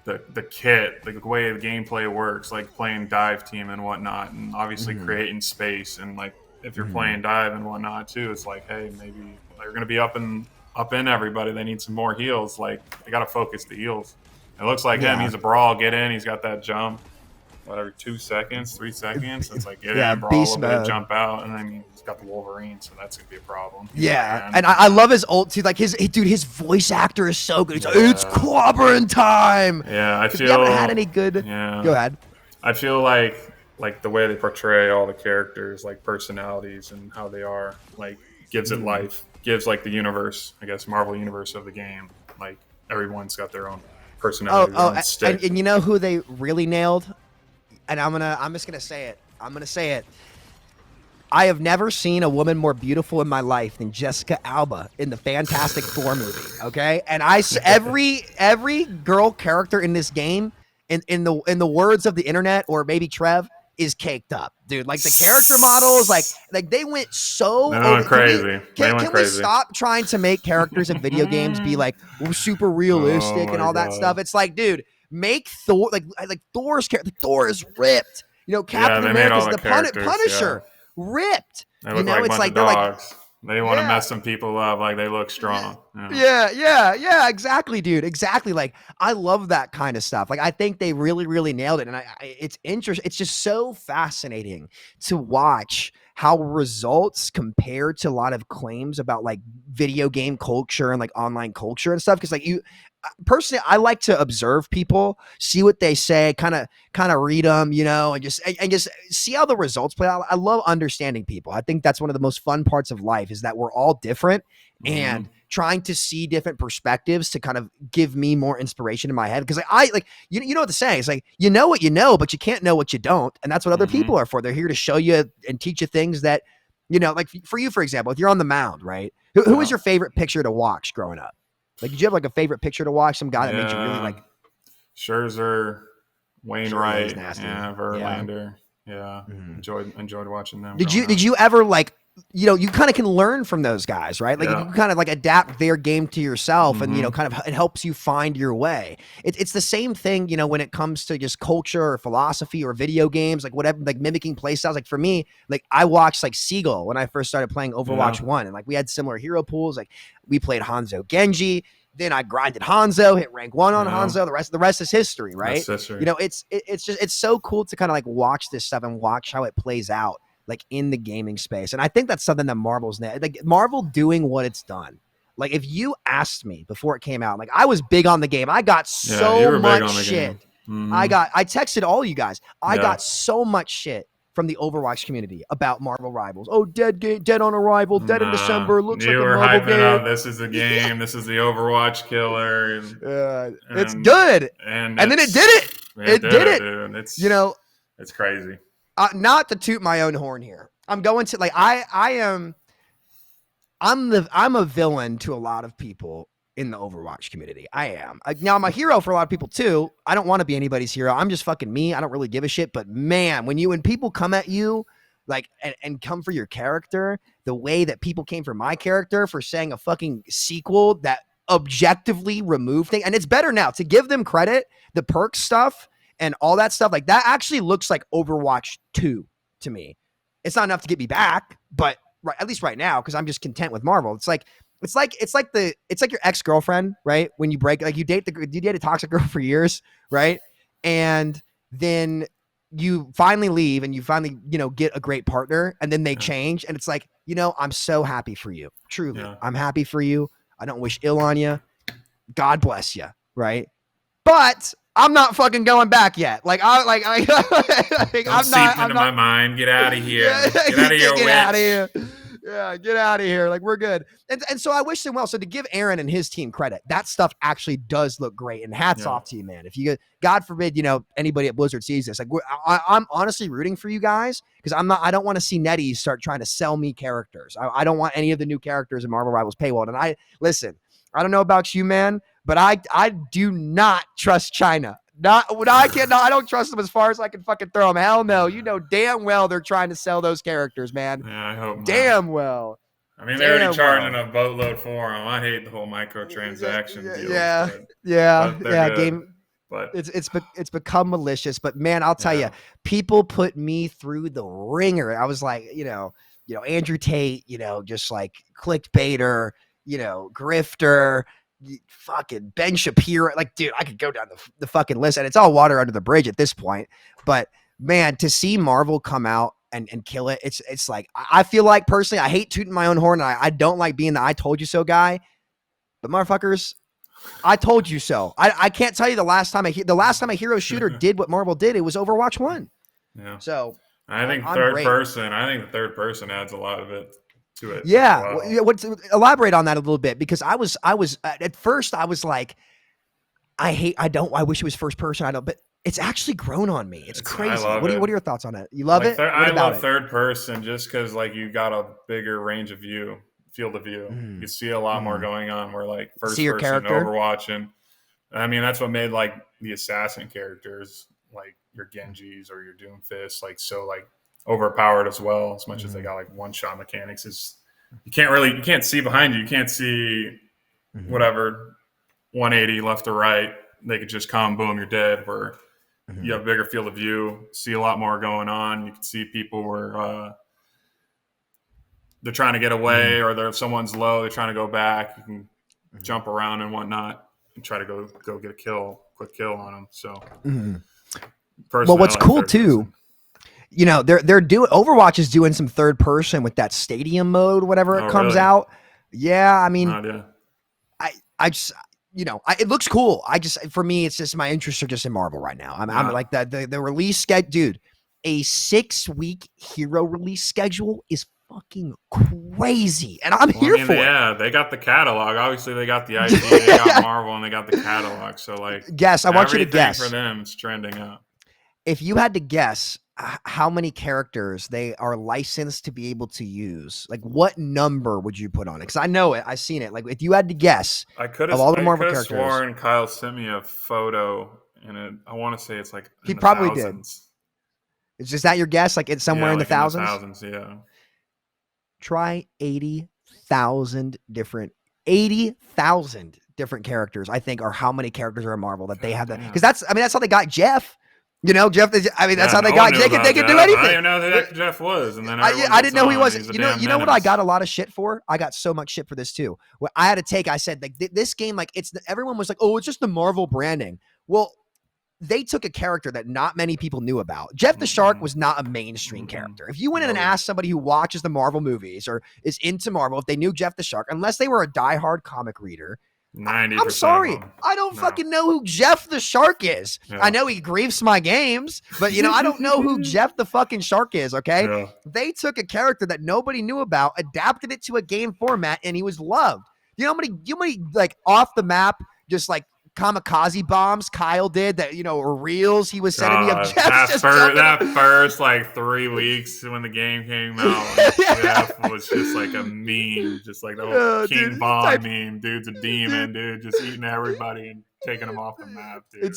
S2: the kit, like the way the gameplay works, like playing dive team and whatnot, and obviously creating space. And like if you're playing dive and whatnot too, it's like, hey, maybe they're gonna be up in everybody. They need some more heals. Like they gotta focus the heals. It looks like him. He's a brawl. Get in. He's got that jump. Whatever, 2 seconds, 3 seconds. It's like brawl a little bit, jump out, and then he's got the Wolverine, so that's gonna be a problem.
S1: Yeah, and I love his ult too. Like his voice actor is so good. He's like, it's clobbering time.
S2: Yeah, I feel.
S1: You haven't had any good. Yeah. Go ahead.
S2: I feel like the way they portray all the characters, like personalities and how they are, like gives it life. Gives like the universe, I guess, Marvel universe of the game. Like everyone's got their own personality.
S1: And you know who they really nailed? And I'm just gonna say it. I'm gonna say it. I have never seen a woman more beautiful in my life than Jessica Alba in the Fantastic Four movie. Okay, and every girl character in this game, in the words of the internet or maybe Trev, is caked up, dude. Like the character models, like they went so
S2: crazy.
S1: Can we stop trying to make characters in video games be like super realistic and all that stuff? It's like, dude. Make Thor like Thor's character. Thor is ripped. Captain America's the Punisher, ripped.
S2: They look like a bunch of dogs. They want to mess some people up. Like they look strong.
S1: Yeah. Exactly, dude. Exactly. Like I love that kind of stuff. Like I think they really, really nailed it. And it's interesting. It's just so fascinating to watch how results compare to a lot of claims about like video game culture and like online culture and stuff. Because like personally, I like to observe people, see what they say, kind of read them, and just see how the results play out. I love understanding people. I think that's one of the most fun parts of life is that we're all different and trying to see different perspectives to kind of give me more inspiration in my head. Because you know what the saying is, like, you know what you know, but you can't know what you don't. And that's what other people are for. They're here to show you and teach you things that, like for you, for example, if you're on the mound, right? Who was your favorite pitcher to watch growing up? Like, did you have like a favorite pitcher to watch? Some guy that made you really like
S2: Scherzer, Wainwright, Verlander. Yeah, enjoyed watching them.
S1: Did you ever like you kind of can learn from those guys, right? Like you can kind of like adapt their game to yourself, and kind of it helps you find your way. It's the same thing, when it comes to just culture or philosophy or video games, like whatever, like mimicking play styles. Like for me, like I watched like Seagull when I first started playing Overwatch 1, and like we had similar hero pools. Like we played Hanzo Genji. Then I grinded Hanzo, hit rank 1 on Hanzo. The rest is history, right?
S2: That's history.
S1: It's so cool to kind of like watch this stuff and watch how it plays out, like in the gaming space. And I think that's something that Marvel doing what it's done. Like if you asked me before it came out, like I was big on the game. I got so much shit. I texted all you guys. I got so much shit from the Overwatch community about Marvel Rivals. Oh, dead on arrival, dead in December. Looks like a mobile game.
S2: Up, this is the game. This is the Overwatch killer.
S1: It's good. And then it did it. It did it.
S2: Dude. It's crazy.
S1: Not to toot my own horn here. I'm going to like I'm a villain to a lot of people in the Overwatch community. I am. Now I'm a hero for a lot of people too. I don't want to be anybody's hero. I'm just fucking me. I don't really give a shit. But man, when people come at you like and come for your character, the way that people came for my character for saying a fucking sequel that objectively removed things, and it's better now, to give them credit, the perk stuff and all that stuff, like that actually looks like Overwatch 2 to me. It's not enough to get me back, but at least right now, because I'm just content with Marvel. It's like your ex-girlfriend, right? When you break, like you date a toxic girl for years, right? And then you finally leave and you finally, get a great partner, and then they change. And it's like, I'm so happy for you. Truly. Yeah. I'm happy for you. I don't wish ill on you. God bless you. Right. But I'm not fucking going back yet. Like I'm
S2: not into my mind. Get out of here. Get out of here.
S1: Get out of here. Yeah, get out of here. Like we're good. And so I wish them well. So to give Aaron and his team credit, that stuff actually does look great. And hats off to you, man. If you, God forbid, anybody at Blizzard sees this, like I'm honestly rooting for you guys, because I don't want to see NetEase start trying to sell me characters. I don't want any of the new characters in Marvel Rivals paywall. And I don't know about you, man, but I do not trust China. I don't trust them as far as I can fucking throw them. Hell no. Damn well they're trying to sell those characters, man.
S2: Yeah, I hope not.
S1: Damn well.
S2: I mean, they're already charging a boatload for them. I hate the whole microtransaction deal.
S1: But it's become malicious. But man, I'll tell you, people put me through the ringer. I was like, Andrew Tate, just like clickbaiter, grifter, fucking Ben Shapiro. Like, dude, I could go down the fucking list, and it's all water under the bridge at this point. But man, to see Marvel come out and kill it, it's like, I feel like personally, I hate tooting my own horn, and I don't like being the I told you so guy. But motherfuckers, I told you so. I can't tell you the last time a hero shooter did what Marvel did, it was Overwatch 1.
S2: Yeah.
S1: So
S2: I think the third person adds a lot of it to it.
S1: Yeah. Elaborate on that a little bit, because I was at first I was like, I wish it was first person. But it's actually grown on me. It's crazy. What are your thoughts on it? You love it?
S2: I love third person just because like you got a bigger range of field of view. You can see a lot more going on, where like first person Overwatch, and I mean that's what made like the assassin characters like your Genjis or your Doomfist like so like overpowered as well, as much as they got like one shot mechanics. Is you can't see behind you. You can't see whatever 180 left or right. They could just come, boom, you're dead. Where you have a bigger field of view, see a lot more going on. You can see people where they're trying to get away, or if someone's low, they're trying to go back. You can jump around and whatnot and try to go get a quick kill on them. So,
S1: well, what's cool too, they're doing Overwatch is doing some third person with that stadium mode, whatever it comes out. Yeah, I mean, I just. It looks cool. For me, it's just my interests are just in Marvel right now. I'm like the release schedule, dude. A 6-week hero release schedule is fucking crazy, and I'm here for it.
S2: Yeah, they got the catalog. Obviously, they got the IP, they got Marvel, and they got the catalog. So, like,
S1: I want you to guess.
S2: For them, it's trending up.
S1: If you had to guess how many characters they are licensed to be able to use, like what number would you put on it? Because I know it, I've seen it. Like if you had to guess, of all the Marvel characters,
S2: sworn Kyle sent me a photo, and I want to say it's like
S1: he probably did. Is that your guess? Like it's somewhere in the thousands.
S2: Yeah.
S1: Try 80,000 different characters, I think, are how many characters are in Marvel that they have that. Because that's how they got Jeff. Jeff. That's how they got. They could do anything.
S2: I didn't even know who that Jeff was, and then
S1: I didn't know who he was. You know what I got a lot of shit for? I got so much shit for this too. What I had to take, I said like this game, like everyone was like, oh, it's just the Marvel branding. Well, they took a character that not many people knew about. Jeff the Shark was not a mainstream character. If you went in and asked somebody who watches the Marvel movies or is into Marvel, if they knew Jeff the Shark, unless they were a diehard comic reader,
S2: 90%.
S1: I'm sorry, I don't fucking know who Jeff the Shark is. Yeah. I know he griefs my games, but I don't know who Jeff the fucking Shark is. Okay, yeah. They took a character that nobody knew about, adapted it to a game format, and he was loved. You know how many like off the map, just like kamikaze bombs Kyle did that, or reels he was sending me of Jeff.
S2: That first like 3 weeks when the game came out, Jeff was just like a meme, just like the whole King Von meme. Dude's a demon, dude, just eating everybody and taking them off the map, dude.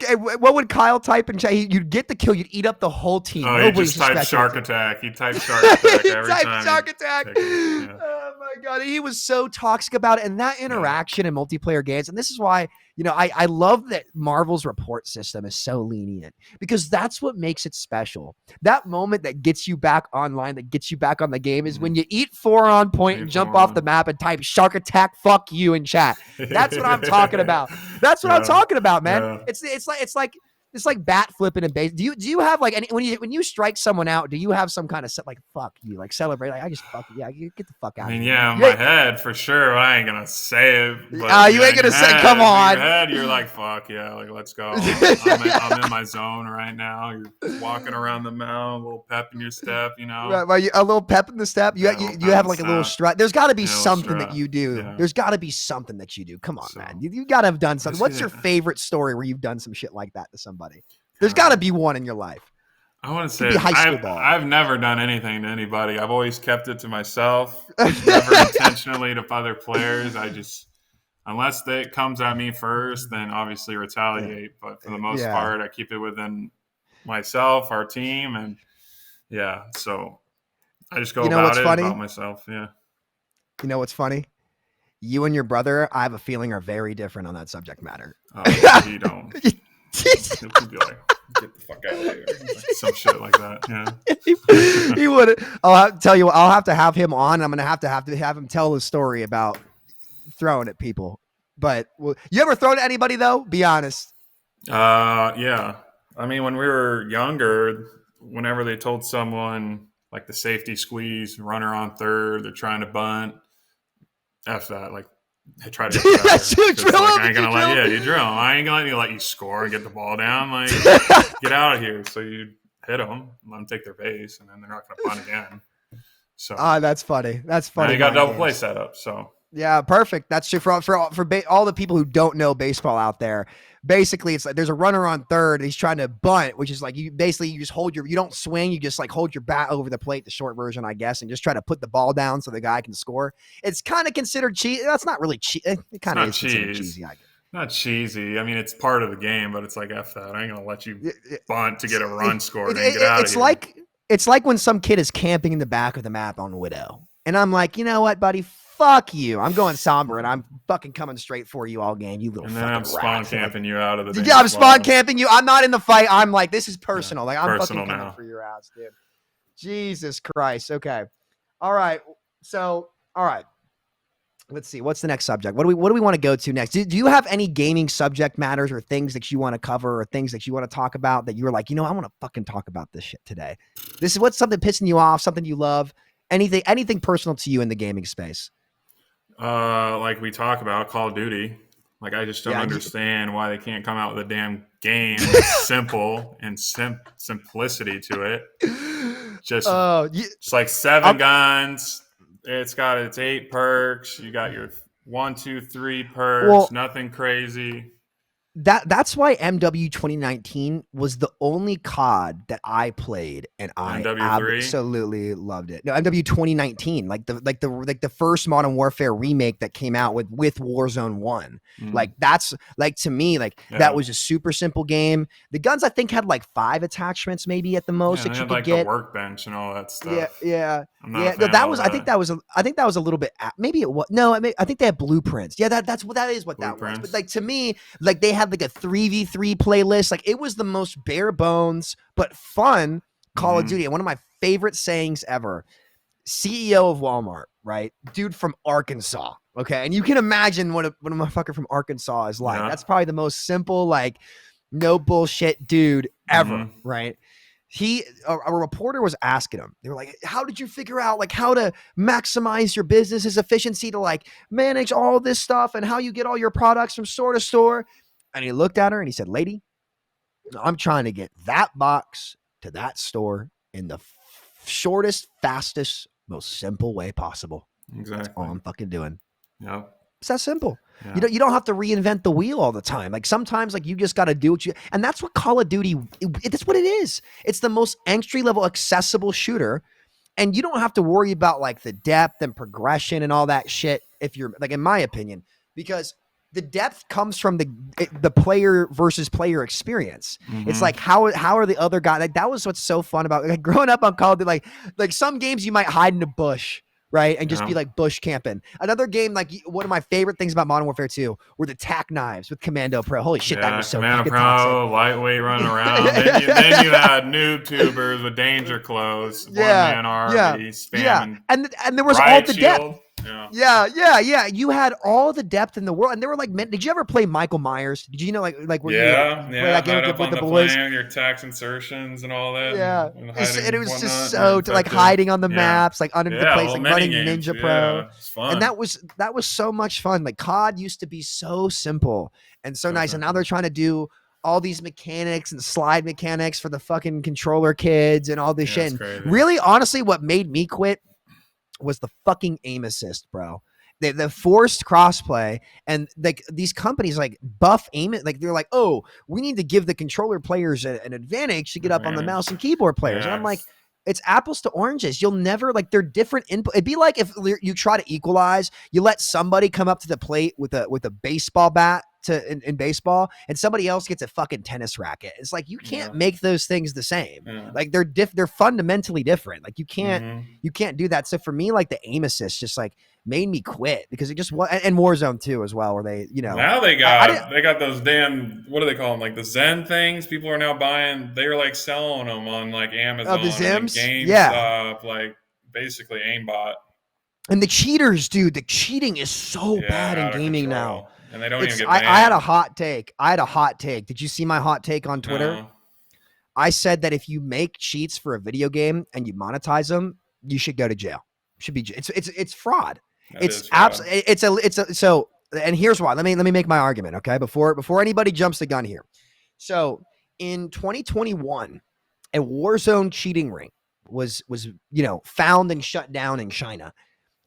S1: And what would Kyle type in chat? You'd get the kill, you'd eat up the whole team.
S2: Oh, he just typed Shark Attack. He typed Shark Attack every time.
S1: Shark Attack. Oh my god, he was so toxic about it. And that interaction in multiplayer games, and this is why I love that Marvel's report system is so lenient, because that's what makes it special. That moment that gets you back online, that gets you back on the game, is when you eat 4 on point and jump off the map and type Shark Attack, fuck you in chat. That's what I'm talking about. That's what I'm talking about, man. Yeah. It's like bat flipping and base. Do you have like when you strike someone out? Do you have some kind of like fuck you, like celebrate? Like I just fuck you, get the fuck out.
S2: In my head for sure. I ain't gonna say it.
S1: But you ain't gonna say. Come on.
S2: In your head, you're like fuck yeah, like let's go. I'm in my zone right now. You're walking around the mound, a little pep in your step,
S1: Right, a little pep in the step. You have like a little strut. There's got to be something that you do. Yeah. There's got to be something that you do. Come on, man. You got to have done something. What's your favorite story where you've done some shit like that to somebody? There's got to be one in your life.
S2: I want to say I've never done anything to anybody. I've always kept it to myself, never intentionally to other players. I just, unless it comes at me first, then obviously retaliate. But for the most part, I keep it within myself, our team, and so I just go about myself. Yeah.
S1: You know what's funny? You and your brother, I have a feeling, are very different on that subject matter.
S2: Oh, you don't. He'll be like, get the fuck out of here. Like some shit like that. Yeah.
S1: He would. I'll tell you what, I'll have to have him on. I'm gonna have to have him tell the story about throwing at people. But you ever thrown at anybody though? Be honest.
S2: Yeah. I mean, when we were younger, whenever they told someone like the safety squeeze, runner on third, they're trying to bunt. F that. Like, I try to get I ain't gonna let you drill. I ain't gonna let you score and get the ball down. Like, get out of here. So you hit them, let them take their base, and then they're not gonna punt again. So
S1: that's funny. That's funny.
S2: Now you got double play set up. So
S1: yeah, perfect. That's true for all the people who don't know baseball out there. Basically, it's like there's a runner on third. And he's trying to bunt, which is like you just hold you don't swing. You just like hold your bat over the plate, the short version, I guess, and just try to put the ball down so the guy can score. It's kind of considered cheesy. That's not really cheesy. It kind of is considered cheesy, I guess.
S2: Not cheesy. I mean, it's part of the game, but it's like F that. I ain't gonna let you bunt to get a run scored and get out of here.
S1: It's like when some kid is camping in the back of the map on Widow, and I'm like, you know what, buddy. Fuck you. I'm going somber and I'm fucking coming straight for you all game, you little fucking rat.
S2: And then I'm spawn camping you out of the
S1: I'm spawn camping you. I'm not in the fight. I'm like, this is personal. Like, I'm fucking coming for your ass, dude. Jesus Christ. Okay. All right. So, all right. Let's see. What's the next subject? What do we want to go to next? Do you have any gaming subject matters or things that you want to cover or things that you want to talk about that you were like, I want to fucking talk about this shit today? This is what's something pissing you off, something you love, anything personal to you in the gaming space?
S2: Like we talk about Call of Duty. Like, I just don't understand why they can't come out with a damn game that's simple and simplicity to it. Just like 7 guns. It's got its 8 perks. You got your 1, 2, 3 perks. Nothing crazy.
S1: That's why MW 2019 was the only COD that I played and I absolutely loved it. No, MW 2019, like the first Modern Warfare remake that came out with Warzone 1. Like, that's like, to me, like that was a super simple game. The guns I think had like 5 attachments maybe at the most that you could
S2: like
S1: get.
S2: The workbench and all that stuff.
S1: Yeah.
S2: I'm not a
S1: Yeah, no,
S2: fan of all
S1: I think
S2: that.
S1: that was a little bit. Maybe it was. No, I think they had blueprints. Yeah, that's what that is. What that was. But
S2: Blueprints.
S1: like to me, like they had like a 3v3 playlist. Like it was the most bare bones but fun Call of
S2: Mm-hmm.
S1: Duty. And one of my favorite sayings ever. CEO of Walmart, right? Dude from Arkansas. Okay, and you can imagine what a motherfucker from Arkansas is like.
S2: Yeah.
S1: That's probably the most simple, like, no bullshit dude ever,
S2: Mm-hmm.
S1: right? A reporter was asking him, they were like, how did you figure out like how to maximize your business's efficiency to like manage all this stuff and how you get all your products from store to store? And he looked at her and he said, lady, I'm trying to get that box to that store in the shortest, fastest, most simple way possible. That's all
S2: Exactly.
S1: I'm fucking doing.
S2: Yep.
S1: It's that simple.
S2: Yeah.
S1: You don't have to reinvent the wheel all the time. Like sometimes like you just got to do what you, and that's what Call of Duty, that's what it is. It's the most entry level accessible shooter. And you don't have to worry about like the depth and progression and all that shit. If you're like, in my opinion, because the depth comes from the player versus player experience.
S2: Mm-hmm.
S1: It's like, how are the other guys? Like that was what's so fun about like growing up on Call of Duty. Like some games you might hide in a bush, right? And just be like bush camping. Another game, like one of my favorite things about Modern Warfare 2 were the tack knives with Commando Pro. Holy shit, that was so
S2: Commando
S1: fucking
S2: Pro,
S1: toxic.
S2: lightweight running around. then you had noob tubers with danger clothes, one-man army, spamming.
S1: And there was all the depth. Yeah. You had all the depth in the world, and they were like, did you ever play Michael Myers? Did you know where you play that game with the boys?
S2: Plane, your tax insertions and all that.
S1: Yeah, and it was
S2: whatnot,
S1: just so like hiding on the maps, like under the place, like running
S2: games.
S1: Ninja Pro.
S2: It's fun.
S1: And that was so much fun. Like COD used to be so simple and so nice, and now they're trying to do all these mechanics and slide mechanics for the fucking controller kids and all this shit. And really, honestly, what made me quit was the fucking aim assist, bro. The forced crossplay, and like these companies like buff aim it, like they're like, oh, we need to give the controller players an advantage to get up on the mouse and keyboard players. And I'm like, it's apples to oranges. You'll never like they're different input. It'd be like if you try to equalize, you let somebody come up to the plate with a baseball bat in baseball, and somebody else gets a fucking tennis racket. It's like you can't make those things the same. Like they're fundamentally different. Like you can't do that. So for me, like the aim assist just like made me quit because it just was, and Warzone 2 as well, where they,
S2: now they got those damn, what do they call them, like the Zen things people are now buying. They're like selling them on like Amazon,
S1: the Zims,
S2: and GameStop, like basically aimbot.
S1: And the cheaters, dude, the cheating is so bad in gaming now.
S2: And they don't even get banned.
S1: I had a hot take. Did you see my hot take on Twitter?
S2: No.
S1: I said that if you make cheats for a video game and you monetize them, you should go to jail. It's fraud. So, and here's why. Let me make my argument, okay? Before anybody jumps the gun here. So in 2021, a Warzone cheating ring was found and shut down in China.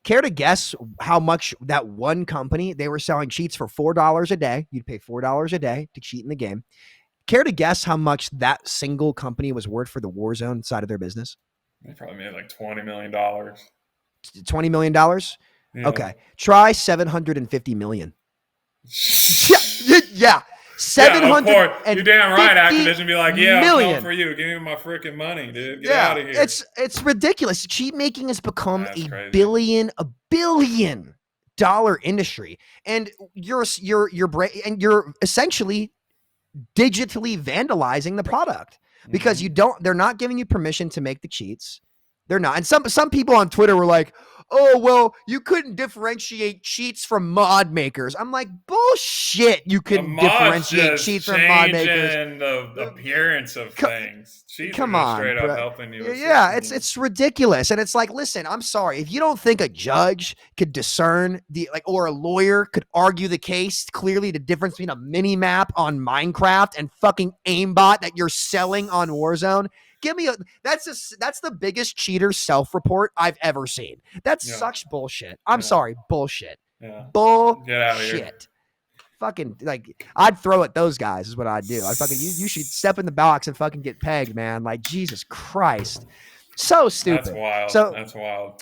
S1: Care to guess how much that one company, they were selling cheats for $4 a day. You'd pay $4 a day to cheat in the game. Care to guess how much that single company was worth for the Warzone side of their business?
S2: They probably made like $20 million.
S1: $20 million? Yeah. Okay. Try $750 million. Yeah. 700.
S2: Yeah, of course. You're damn right. Activision be like, yeah,
S1: million.
S2: I'm coming for you. Give me my freaking money, dude. Get out of here.
S1: It's ridiculous. Cheat making has become a billion dollar industry, and you're essentially digitally vandalizing the product because they're not giving you permission to make the cheats. They're not. And some people on Twitter were like, oh, well, you couldn't differentiate cheats from mod makers. I'm like, bullshit. You couldn't differentiate cheats from mod makers.
S2: And the appearance of things. Cheats
S1: come on,
S2: straight
S1: bro.
S2: up helping you.
S1: Yeah, it's ridiculous. And it's like, listen, I'm sorry. If you don't think a judge could discern or a lawyer could argue the case clearly, the difference between a mini map on Minecraft and fucking aimbot that you're selling on Warzone, that's the biggest cheater self-report I've ever seen. That's such bullshit. I'm sorry, bullshit.
S2: Yeah.
S1: Bullshit.
S2: Get out of here.
S1: Fucking like I'd throw at those guys is what I'd do. I fucking you should step in the box and fucking get pegged, man. Like Jesus Christ. So stupid.
S2: That's wild.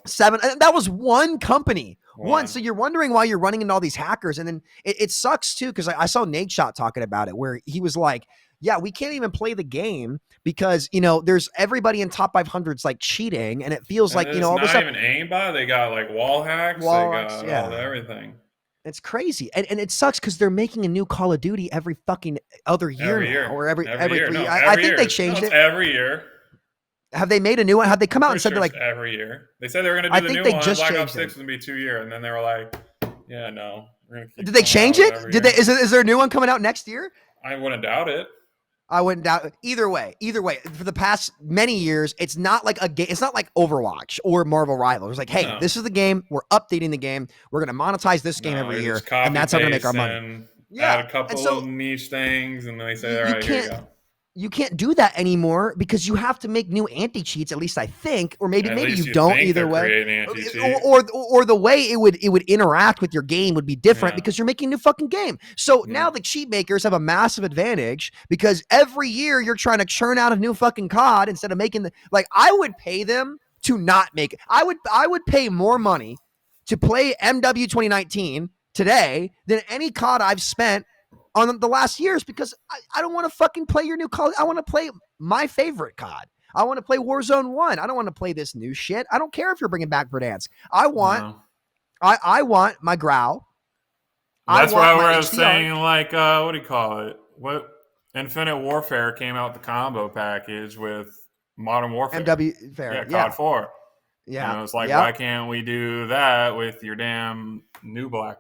S1: That was one company. One. So you're wondering why you're running into all these hackers. And then it sucks too, because I saw Nate Shot talking about it, where he was like, yeah, we can't even play the game because, there's everybody in top 500's like cheating, and it feels
S2: And
S1: like,
S2: it's
S1: all this
S2: not
S1: stuff.
S2: even aimbot. They got like wall hacks. They
S1: Walks,
S2: got all the
S1: yeah.
S2: everything.
S1: It's crazy. And it sucks because they're making a new Call of Duty every fucking other year
S2: Every
S1: now,
S2: year.
S1: or every
S2: Year.
S1: 3
S2: No,
S1: years. I
S2: every
S1: think they
S2: year. No,
S1: changed
S2: it's
S1: it.
S2: every year.
S1: Have they made a new one? Have they come out and said
S2: Pretty sure
S1: like,
S2: it's every year. They said they were going to
S1: I
S2: do the
S1: think
S2: new
S1: they
S2: one.
S1: just
S2: Black
S1: changed
S2: Ops
S1: it.
S2: 6 was going to be 2 years. And then they were like, yeah, no. We're going to keep
S1: Did they
S2: coming out
S1: change
S2: with
S1: it?
S2: every
S1: Did
S2: year.
S1: they, is there a new one coming out next year?
S2: I wouldn't doubt it.
S1: I wouldn't doubt either way. For the past many years, it's not like a game. It's not like Overwatch or Marvel Rivals. It's like, hey, this is the game. We're updating the game. We're going to monetize this game every year, and that's how we're going to make our money.
S2: And
S1: Yeah,
S2: add a couple
S1: and so
S2: of niche things, and then they say,
S1: you,
S2: all
S1: you
S2: right, here you
S1: can't
S2: go.
S1: you can't do that anymore because you have to make new anti-cheats. At least I think, or maybe
S2: At least
S1: you
S2: you
S1: don't.
S2: think
S1: Either
S2: they're
S1: way,
S2: creating anti-cheat.
S1: or the way it would interact with your game would be different
S2: Yeah.
S1: because you're making a new fucking game. So
S2: Yeah.
S1: now the cheat makers have a massive advantage because every year you're trying to churn out a new fucking COD instead of making I would pay them to not make it. I would pay more money to play MW 2019 today than any COD I've spent on the last years because I don't want to fucking play your new COD. I want to play my favorite COD. I want to play Warzone 1. I don't want to play this new shit. I don't care if you're bringing back Verdansk. I want my Growl.
S2: That's why I was
S1: HDR.
S2: saying, like, what do you call it? What Infinite Warfare came out the combo package with Modern Warfare.
S1: MW fair.
S2: Yeah, COD 4.
S1: Yeah.
S2: And it's like, why can't we do that with your damn new Black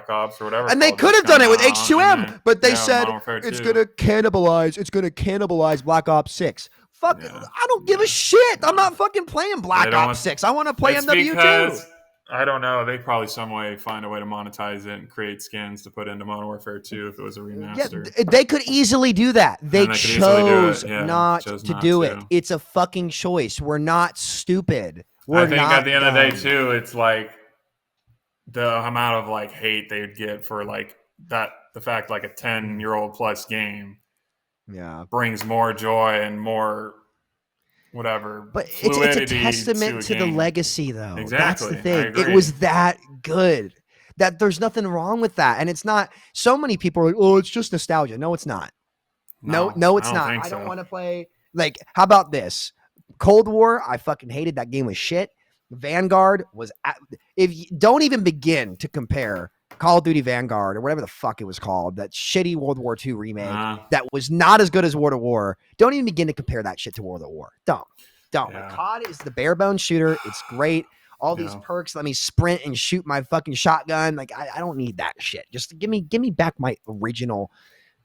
S2: Ops or whatever?
S1: And they could have done it with H2M, but they said it's going to cannibalize Black Ops 6. Fuck, I don't give a shit. I'm not fucking playing Black Ops 6. I want to play MW2.
S2: I don't know. They probably some way find a way to monetize it and create skins to put into Modern Warfare 2 if it was a remaster.
S1: Yeah, they could easily do that. They chose not to do it. It's a fucking choice. We're not stupid.
S2: I think at the end of the day, too, it's like the amount of like hate they would get for like that. The fact like a 10-year-old plus game, brings more joy and more whatever.
S1: But it's a testament to the legacy, though.
S2: Exactly.
S1: That's the thing. It was that good that there's nothing wrong with that, and it's not. So many people are like, "Oh, it's just nostalgia." No, it's not. No, it's not. I don't want to play. Like, how about this? Cold War. I fucking hated that game. Was shit. Vanguard was. If you don't even begin to compare Call of Duty Vanguard or whatever the fuck it was called, that shitty World War II remake that was not as good as World of War. Don't even begin to compare that shit to World of War. Don't. Yeah. COD is the bare bones shooter. It's great. All these perks let me sprint and shoot my fucking shotgun. Like I don't need that shit. Just give me back my original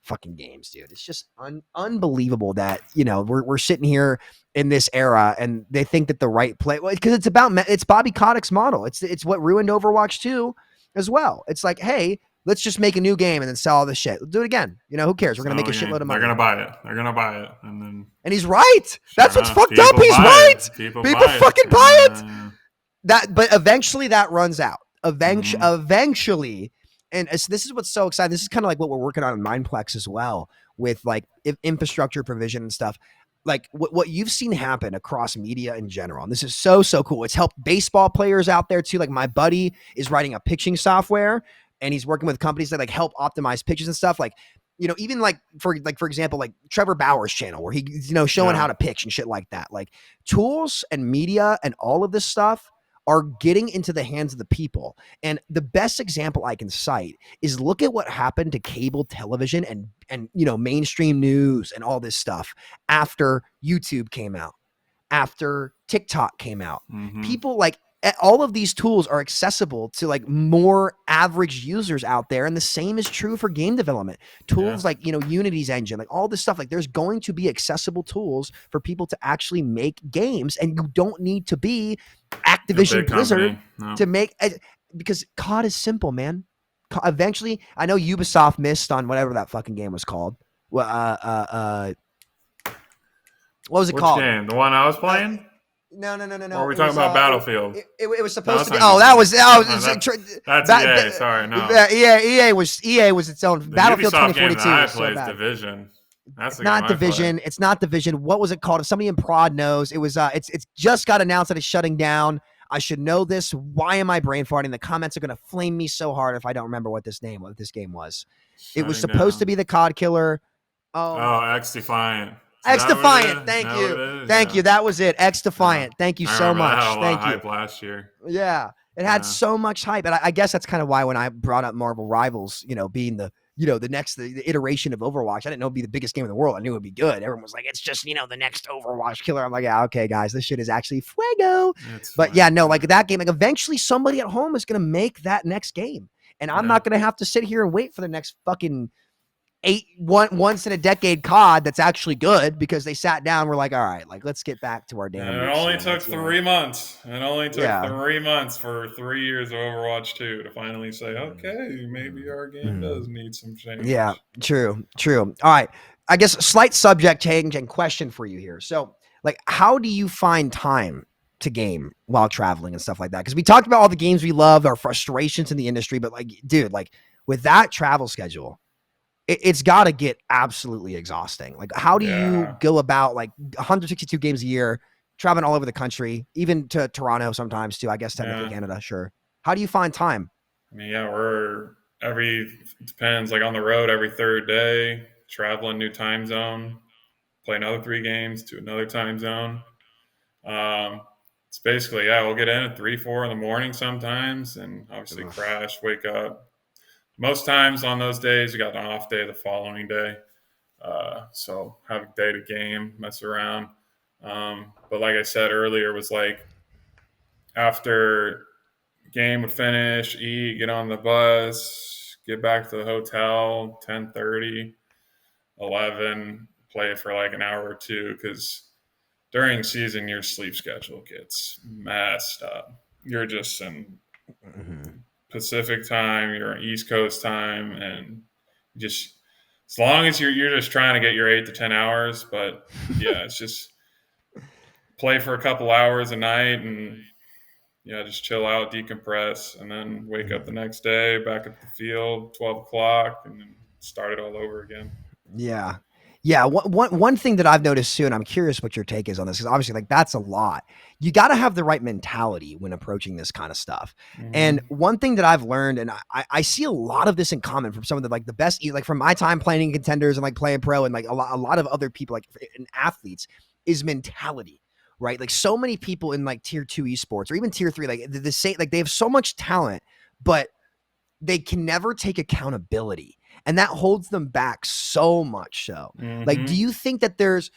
S1: fucking games, dude. It's just unbelievable that we're sitting here in this era and they think that the right play because it's Bobby Kotick's model. It's what ruined Overwatch 2 as well. It's like, hey, let's just make a new game and then sell all this shit. Let's do it again. Who cares? We're gonna make a shitload of money.
S2: They're gonna buy it, and
S1: he's right. That's what's fucked up. He's right. People fucking buy it. But eventually that runs out. Eventually. And this is what's so exciting. This is kind of like what we're working on in Mindplex as well with like infrastructure provision and stuff. Like what you've seen happen across media in general. And this is so cool. It's helped baseball players out there too. Like my buddy is writing a pitching software and he's working with companies that like help optimize pitches and stuff. Like, even for example, like Trevor Bauer's channel where he's, showing how to pitch and shit like that. Like tools and media and all of this stuff are getting into the hands of the people. And the best example I can cite is look at what happened to cable television and mainstream news and all this stuff after YouTube came out, after TikTok came out.
S2: Mm-hmm.
S1: People like all of these tools are accessible to like more average users out there. And the same is true for game development. Tools like, Unity's engine, like all this stuff, like there's going to be accessible tools for people to actually make games. And you don't need to be Activision Blizzard to make because COD is simple, man. Eventually, I know Ubisoft missed on whatever that fucking game was called. What was it called?
S2: Which game? The one I was playing?
S1: No.
S2: Or are we talking about Battlefield?
S1: It was supposed to be. Oh, that was.
S2: That's EA. Sorry, no.
S1: EA was its own.
S2: The
S1: Battlefield
S2: Ubisoft
S1: 2042.
S2: Game that I play is Division. That's
S1: not Division. It's not Division. What was it called? If somebody in Prod knows, it was. It's just got announced that it's shutting down. I should know this. Why am I brain farting? The comments are going to flame me so hard if I don't remember what this game was. It was supposed to be the COD killer. Um,
S2: Oh, X Defiant. Is
S1: X
S2: that what it
S1: Defiant.
S2: is? Is
S1: Thank
S2: that what
S1: you.
S2: it is?
S1: Thank you.
S2: Yeah.
S1: That was it. X
S2: Yeah.
S1: Defiant. Thank you
S2: I
S1: so
S2: remember that had
S1: much.
S2: a lot of
S1: Thank you.
S2: hype last year.
S1: Yeah. It had
S2: Yeah.
S1: so much hype. And I guess that's kind of why when I brought up Marvel Rivals, being the next the iteration of Overwatch, I didn't know it'd be the biggest game in the world. I knew it'd be good. Everyone was like, it's just, the next Overwatch killer. I'm like, yeah, okay, guys, this shit is actually fuego.
S2: It's
S1: But
S2: fine.
S1: yeah, no, like that game, like eventually somebody at home is gonna make that next game. And I'm
S2: Yeah.
S1: not gonna have to sit here and wait for the next fucking once in a decade COD that's actually good because they sat down. We're like, all right, like let's get back to our damn
S2: And it
S1: roots
S2: only
S1: here. And
S2: took
S1: let's,
S2: 3 months. It only took
S1: yeah.
S2: 3 months for 3 years of Overwatch 2 to finally say, okay, maybe our game does
S1: Mhm.
S2: need some
S1: Yeah,
S2: change.
S1: true. All right. I guess slight subject change and question for you here. So, like, how do you find time to game while traveling and stuff like that? Because we talked about all the games we love, our frustrations in the industry, but like, dude, like with that travel schedule, it's got to get absolutely exhausting. Like, how do you
S2: Yeah.
S1: go about like 162 games a year, traveling all over the country, even to Toronto sometimes too? I guess technically
S2: Yeah.
S1: Canada, sure. How do you find time?
S2: I mean, yeah, it depends, like on the road every third day, traveling new time zone, play another 3 games to another time zone. Um, it's basically, yeah, we'll get in at 3, 4 in the morning sometimes and obviously
S1: Ugh.
S2: crash, wake up. Most times on those days, you got an off day the following day. So have a day to game, mess around. But like I said earlier, it was like after game would finish, eat, get on the bus, get back to the hotel, 10:30, 11, play for like an hour or two because during season your sleep schedule gets messed up. You're just in
S1: Mhm.
S2: Pacific time, you're on East Coast time, and just as long as you're just trying to get your 8 to 10 hours. But yeah, it's just play for a couple hours a night and yeah, just chill out, decompress, and then wake up the
S1: Mhm.
S2: next day, back at the field, 12 o'clock, and then start it all over again.
S1: Yeah. Yeah. One thing that I've noticed too, and I'm curious what your take is on this, because obviously, like, that's a lot. You got to have the right mentality when approaching this kind of stuff. And
S2: Hmm.
S1: one thing that I've learned, and I see a lot of this in common from some of the like the best, like from my time playing in contenders and like playing pro, and like a lot of other people, like in athletes, is mentality. Right. Like so many people in like tier two esports or even tier three, like the same, like they have so much talent, but they can never take accountability, and that holds them back so much. So like
S2: Hmm.
S1: do you think that there's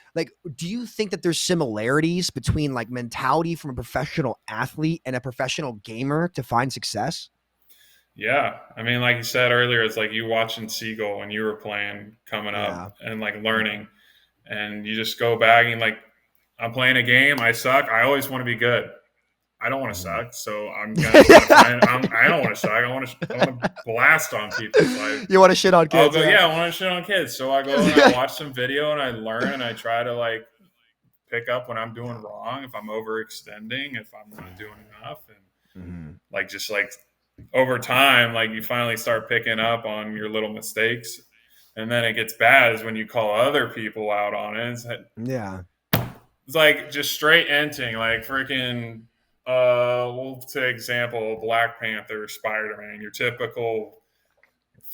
S1: similarities between like mentality from a professional athlete and a professional gamer to find success?
S2: Yeah, I mean, like you said earlier, it's like you watching Seagull when you were playing, coming
S1: Yeah.
S2: up and like learning, and you just go back and like, I'm playing a game, I suck, I always want to be good. I don't want to
S1: Mhm.
S2: suck, so I'm gonna try to find. I don't want to suck. I want to blast on people. So
S1: You want to shit on
S2: I'll
S1: kids?
S2: go.
S1: Yeah.
S2: Yeah, I want to shit on kids. So I go and I watch some video and I learn and I try to like pick up when I'm doing wrong, if I'm overextending, if I'm not doing enough, and
S1: Mhm.
S2: like just like over time, like you finally start picking up on your little mistakes, and then it gets bad is when you call other people out on it.
S1: Yeah.
S2: It's like just straight inting, like freaking. We'll take example Black Panther, Spider Man, your typical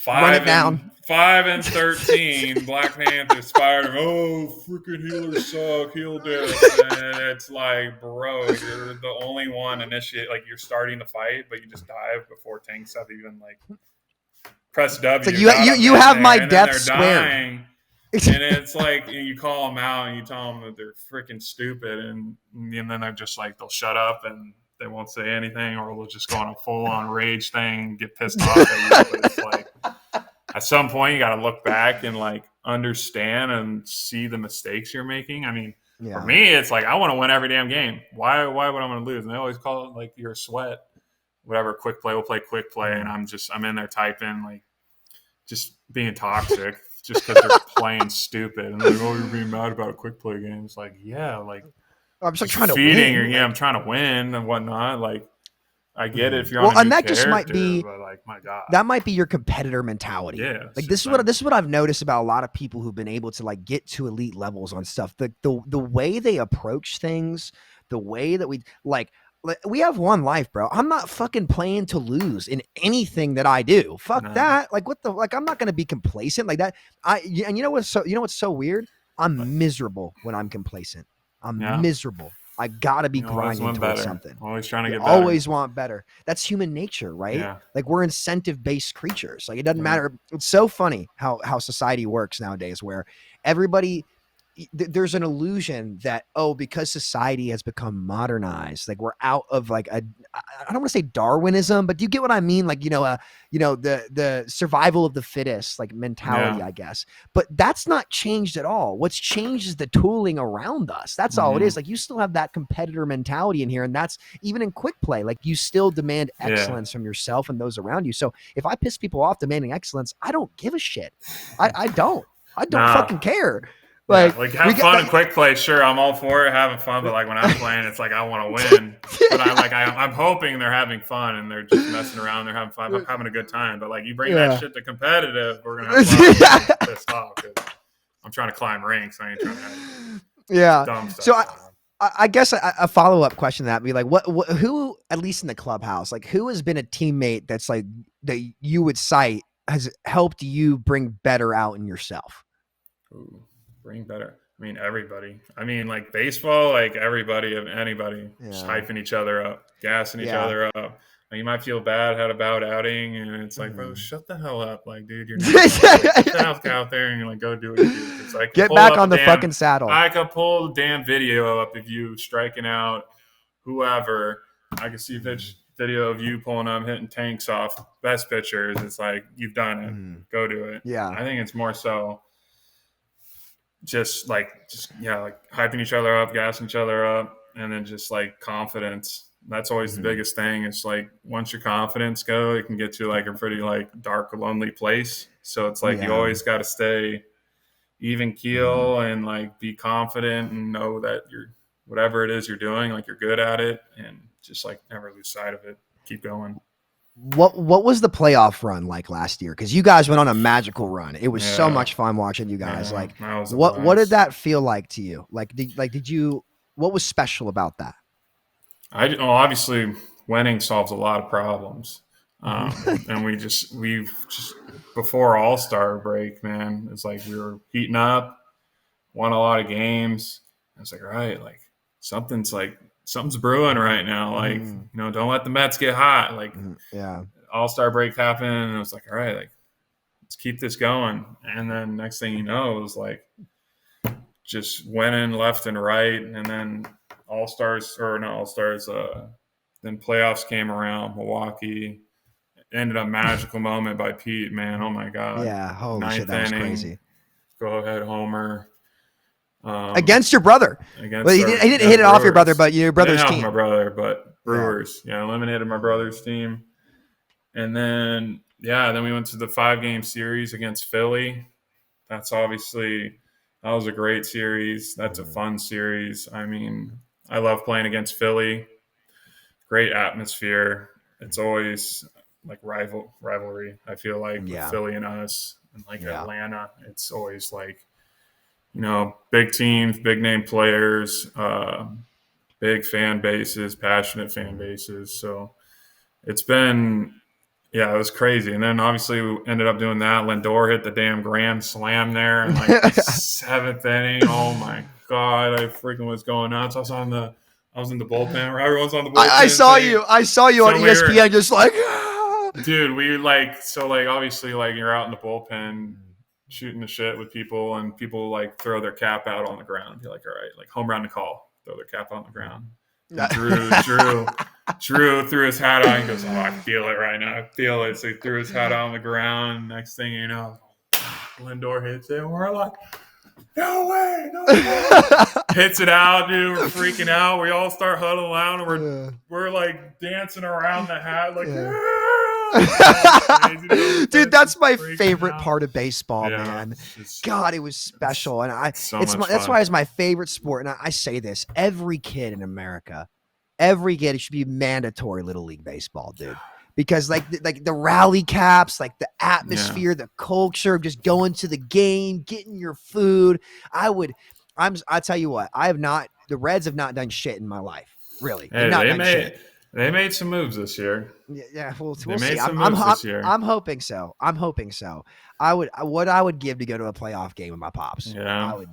S1: Run it
S2: five
S1: down.
S2: and 5 and 13 Black Panther, Spider. Oh, freaking healers suck, heal this, and it's like, bro, you're the only one initiate. Like you're starting the fight, but you just dive before tanks have even like press
S1: It's like
S2: W,
S1: you
S2: got
S1: you
S2: them
S1: you
S2: in
S1: have my
S2: there, and then
S1: death
S2: they're
S1: squared.
S2: dying. And it's like you call them out and you tell them that they're freaking stupid, and then they're just like they'll shut up and they won't say anything, or they'll just go on a full on rage thing and get pissed off at you. But it's like at some point you got to look back and like understand and see the mistakes you're making. I mean, for
S1: Yeah.
S2: me, it's like I want to win every damn game. Why would I want to lose? And they always call it like you're a sweat. Whatever, quick play, we'll play quick play, and
S1: Mhm.
S2: I'm in there typing like just being toxic just because they're playing stupid and like, oh, you're being mad about a quick play game. It's like, yeah, like
S1: I'm just like
S2: just
S1: trying to
S2: feeding or
S1: win.
S2: yeah, I'm
S1: Like,
S2: trying to win and whatnot. Like I get it if
S1: mhm.
S2: you're on
S1: Well,
S2: a
S1: and
S2: new
S1: that just might
S2: character,
S1: be
S2: but like my God.
S1: that might be your competitor mentality.
S2: Yeah, it's
S1: Like this
S2: just
S1: is what I've noticed about a lot of people who've been able to like get to elite levels on stuff. The way they approach things, the way that we like. like, we have one life, bro. I'm not fucking playing to lose in anything that I do. Fuck
S2: No.
S1: that. Like, what the, like, I'm not going to be complacent like that. And you know what's so weird? I'm miserable when I'm complacent. I'm miserable. I gotta be grinding towards something.
S2: Always trying to get better.
S1: Always want better. That's human nature, right?
S2: Yeah.
S1: Like, we're incentive-based creatures. Like, it doesn't matter. It's so funny how society works nowadays, where everybody, there's an illusion that, because society has become modernized, like, we're out of like I don't want to say Darwinism, but do you get what I mean? Like, the survival of the fittest, like, mentality, I guess. But that's not changed at all. What's changed is the tooling around us. That's all it is. Like, you still have that competitor mentality in here, and that's even in quick play. Like, you still demand excellence from yourself and those around you. So if I piss people off demanding excellence, I don't give a shit. I don't fucking care. Like
S2: have fun in quick play. Sure, I'm all for it, having fun. But like when I'm playing, it's like I want to win. But I'm hoping they're having fun and they're just messing around. They're having fun. I'm having a good time. But like you bring that shit to competitive, we're gonna have pissed off. I'm trying to climb ranks. I ain't trying to have dumb stuff.
S1: So I guess a follow up question to that would be like, who, at least in the clubhouse, like, who has been a teammate that's like that you would cite has helped you bring better out in yourself?
S2: Ooh. Bring better. I mean, everybody. I mean, like baseball, like anybody, just hyping each other up, gassing each other up. Like, you might feel bad, had a bad outing, and it's like, bro, shut the hell up. Like, dude, you're not like, out there and you're like, go do what you do. It's like,
S1: get back on the fucking saddle.
S2: I could pull the damn video up of you striking out whoever. I could see video of you pulling up, hitting tanks off best pitchers. It's like, you've done it. Go do it.
S1: Yeah.
S2: I think it's more so just hyping each other up, gassing each other up, and then just like confidence. That's always the biggest thing. It's like once your confidence go, it can get to like a pretty like dark, lonely place. So it's like you always got to stay even keel and like be confident and know that you're whatever it is you're doing, like you're good at it, and just like never lose sight of it. Keep going.
S1: What was the playoff run like last year? Because you guys went on a magical run. It was so much fun watching you guys. Like, what did that feel like to you? Like, did you? What was special about that?
S2: Obviously, winning solves a lot of problems, and we've just before All-Star break, man, it's like we were heating up, won a lot of games. It's like, all right, like something's brewing right now. Like, don't let the Mets get hot. Like, All-Star break happened, and it was like, all right, like, let's keep this going. And then next thing you know, it was like just winning left and right. And then then playoffs came around. Milwaukee ended up magical moment by Pete, man. Oh my God.
S1: Yeah. Holy shit. That was crazy.
S2: Go ahead, homer.
S1: Against your brother. He didn't hit it off your brother, but your brother's team.
S2: My brother, but Brewers. Yeah, eliminated my brother's team. And then, then we went to the 5-game series against Philly. That was a great series. That's a fun series. I mean, I love playing against Philly. Great atmosphere. It's always like rivalry, I feel like, with Philly and us. And like Atlanta, it's always like, big teams, big name players, big fan bases, passionate fan bases. So it's been, it was crazy. And then obviously we ended up doing that. Lindor hit the damn grand slam there in like the 7th inning. Oh my God, I freaking was going nuts. I was in the bullpen. Everyone's on the bullpen.
S1: I saw you on ESPN, just like,
S2: dude, obviously like you're out in the bullpen shooting the shit with people, and people like throw their cap out on the ground. You're like, all right, like home run to call, throw their cap on the ground. Drew threw his hat on and goes, oh, I feel it right now. I feel it. So he threw his hat on the ground. Next thing you know, Lindor hits it. And we're like, no way. Hits it out, dude. We're freaking out. We all start huddling out, and we're like dancing around the hat, like,
S1: dude, that's my favorite part of baseball, man. God, it was special, and that's why it's my favorite sport. And I say this: every kid in America, it should be mandatory Little League baseball, dude. Because like the rally caps, like the atmosphere, the culture, just going to the game, getting your food. I tell you what, the Reds have not done shit in my life. really.
S2: Hey,
S1: Not done shit.
S2: they made some moves this year.
S1: Yeah, we'll
S2: They
S1: see.
S2: made some moves this year.
S1: I'm hoping so. What I would give to go to a playoff game with my pops.
S2: Yeah.
S1: Dude.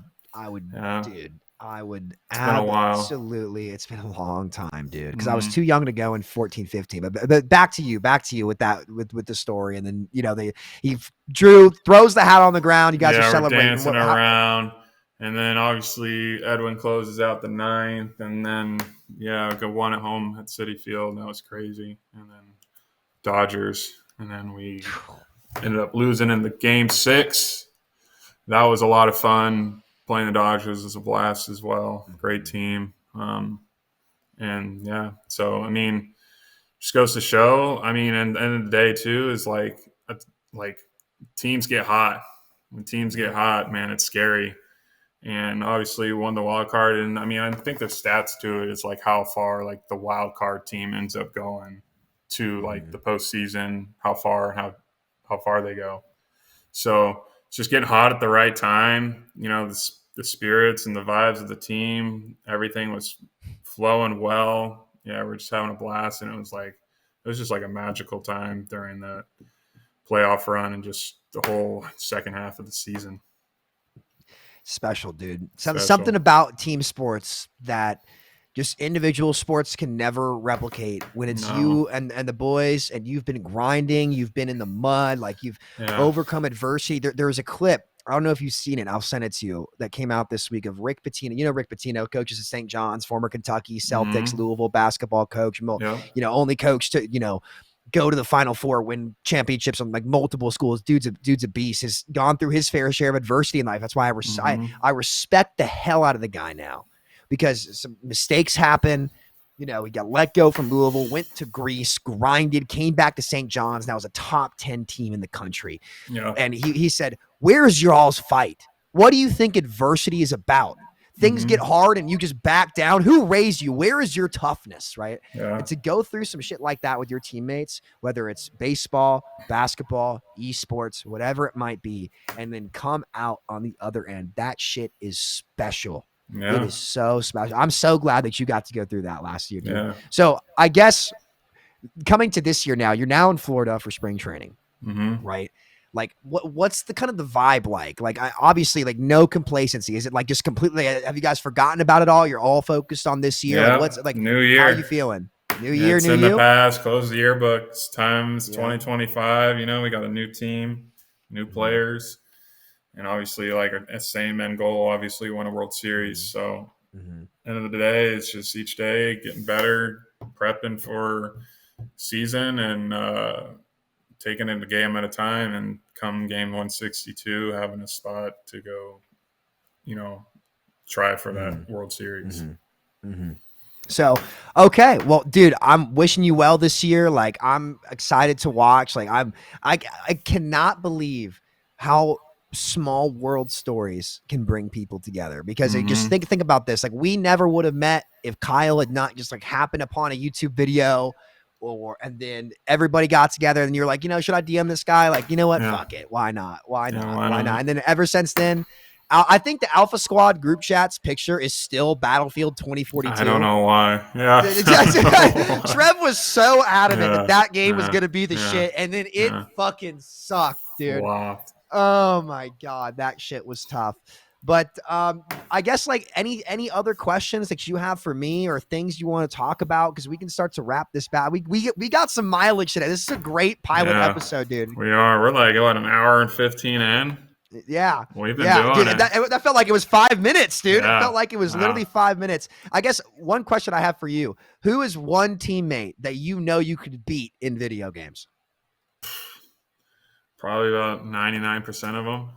S1: I would
S2: It's been a while.
S1: absolutely. It's been a long time, dude. Because I was
S2: Mhm.
S1: too young to go in 14, 15. But back to you with that with the story, and then Drew throws the hat on the ground. You guys are
S2: We're
S1: celebrating.
S2: dancing around, and then obviously Edwin closes out the ninth, and then go one at home at Citi Field. That was crazy, and then Dodgers, and then we ended up losing in the game 6. That was a lot of fun. Playing the Dodgers was a blast as well. Great team. So I mean, just goes to show. I mean, and end of the day too is like teams get hot. When teams get hot, man, it's scary. And obviously won the wild card. And I mean, I think the stats to it is like how far like the wild card team ends up going to like the postseason, how far they go. So it's just getting hot at the right time. The spirits and the vibes of the team, everything was flowing well. Yeah, we're just having a blast, and it was just like a magical time during the playoff run and just the whole second half of the season.
S1: Special, dude. Something about team sports that just individual sports can never replicate when it's you and the boys, and you've been grinding, you've been in the mud, like you've overcome adversity. There was a clip, I don't know if you've seen it, I'll send it to you, that came out this week of Rick Pitino. Rick Pitino, coaches at St. John's, former Kentucky, Celtics, Louisville basketball coach, only coach to, go to the Final Four, win championships on like multiple schools. Dude's a beast. Has gone through his fair share of adversity in life. That's why I respect the hell out of the guy now, because some mistakes happen. He got let go from Louisville, went to Greece, grinded, came back to St. John's. Now is a top 10 team in the country. Yeah. And he said, "Where's your all's fight? What do you think adversity is about? Things get hard and you just back down. Who raised you? Where is your toughness?" Right? Yeah. And to go through some shit like that with your teammates, whether it's baseball, basketball, esports, whatever it might be, and then come out on the other end, that shit is special. Yeah. It is so special. I'm so glad that you got to go through that last year, dude. Yeah. So I guess coming to this year now, you're now in Florida for spring training, right? Like what's the kind of the vibe like? Like obviously like no complacency. Is it like just completely, have you guys forgotten about it all? You're all focused on this year.
S2: Yeah.
S1: Like, what's like
S2: new year?
S1: How are you feeling? New year,
S2: it's
S1: new
S2: in
S1: you?
S2: the past. Close the yearbook. It's times 2025. We got a new team, new players. And obviously, like a same end goal, obviously win a World Series. So, end of the day, it's just each day getting better, prepping for season, and taking it a game at a time. And come game 162, having a spot to go, try for that World Series.
S1: So, okay. Well, dude, I'm wishing you well this year. Like, I'm excited to watch. Like, I cannot believe how small world stories can bring people together, because just think about this. Like, we never would have met if Kyle had not just like happened upon a YouTube video, and then everybody got together and you're like, should I DM this guy? Like, you know what? Fuck it. Why not? Why not? And then ever since then, I think the Alpha Squad group chat's picture is still Battlefield 2042.
S2: I don't know why. Yeah.
S1: Trev was so adamant that game was going to be the shit, and then it fucking sucked, dude.
S2: Wow.
S1: Oh my God, that shit was tough. But I guess like any other questions that you have for me or things you want to talk about, because we can start to wrap this back. We got some mileage today. This is a great pilot episode, dude.
S2: We are. We're like an hour and 15 in.
S1: Yeah.
S2: We've been doing it.
S1: That felt like it was 5 minutes, dude. Yeah. It felt like it was literally 5 minutes. I guess one question I have for you: who is one teammate that you could beat in video games?
S2: Probably about 99% of them.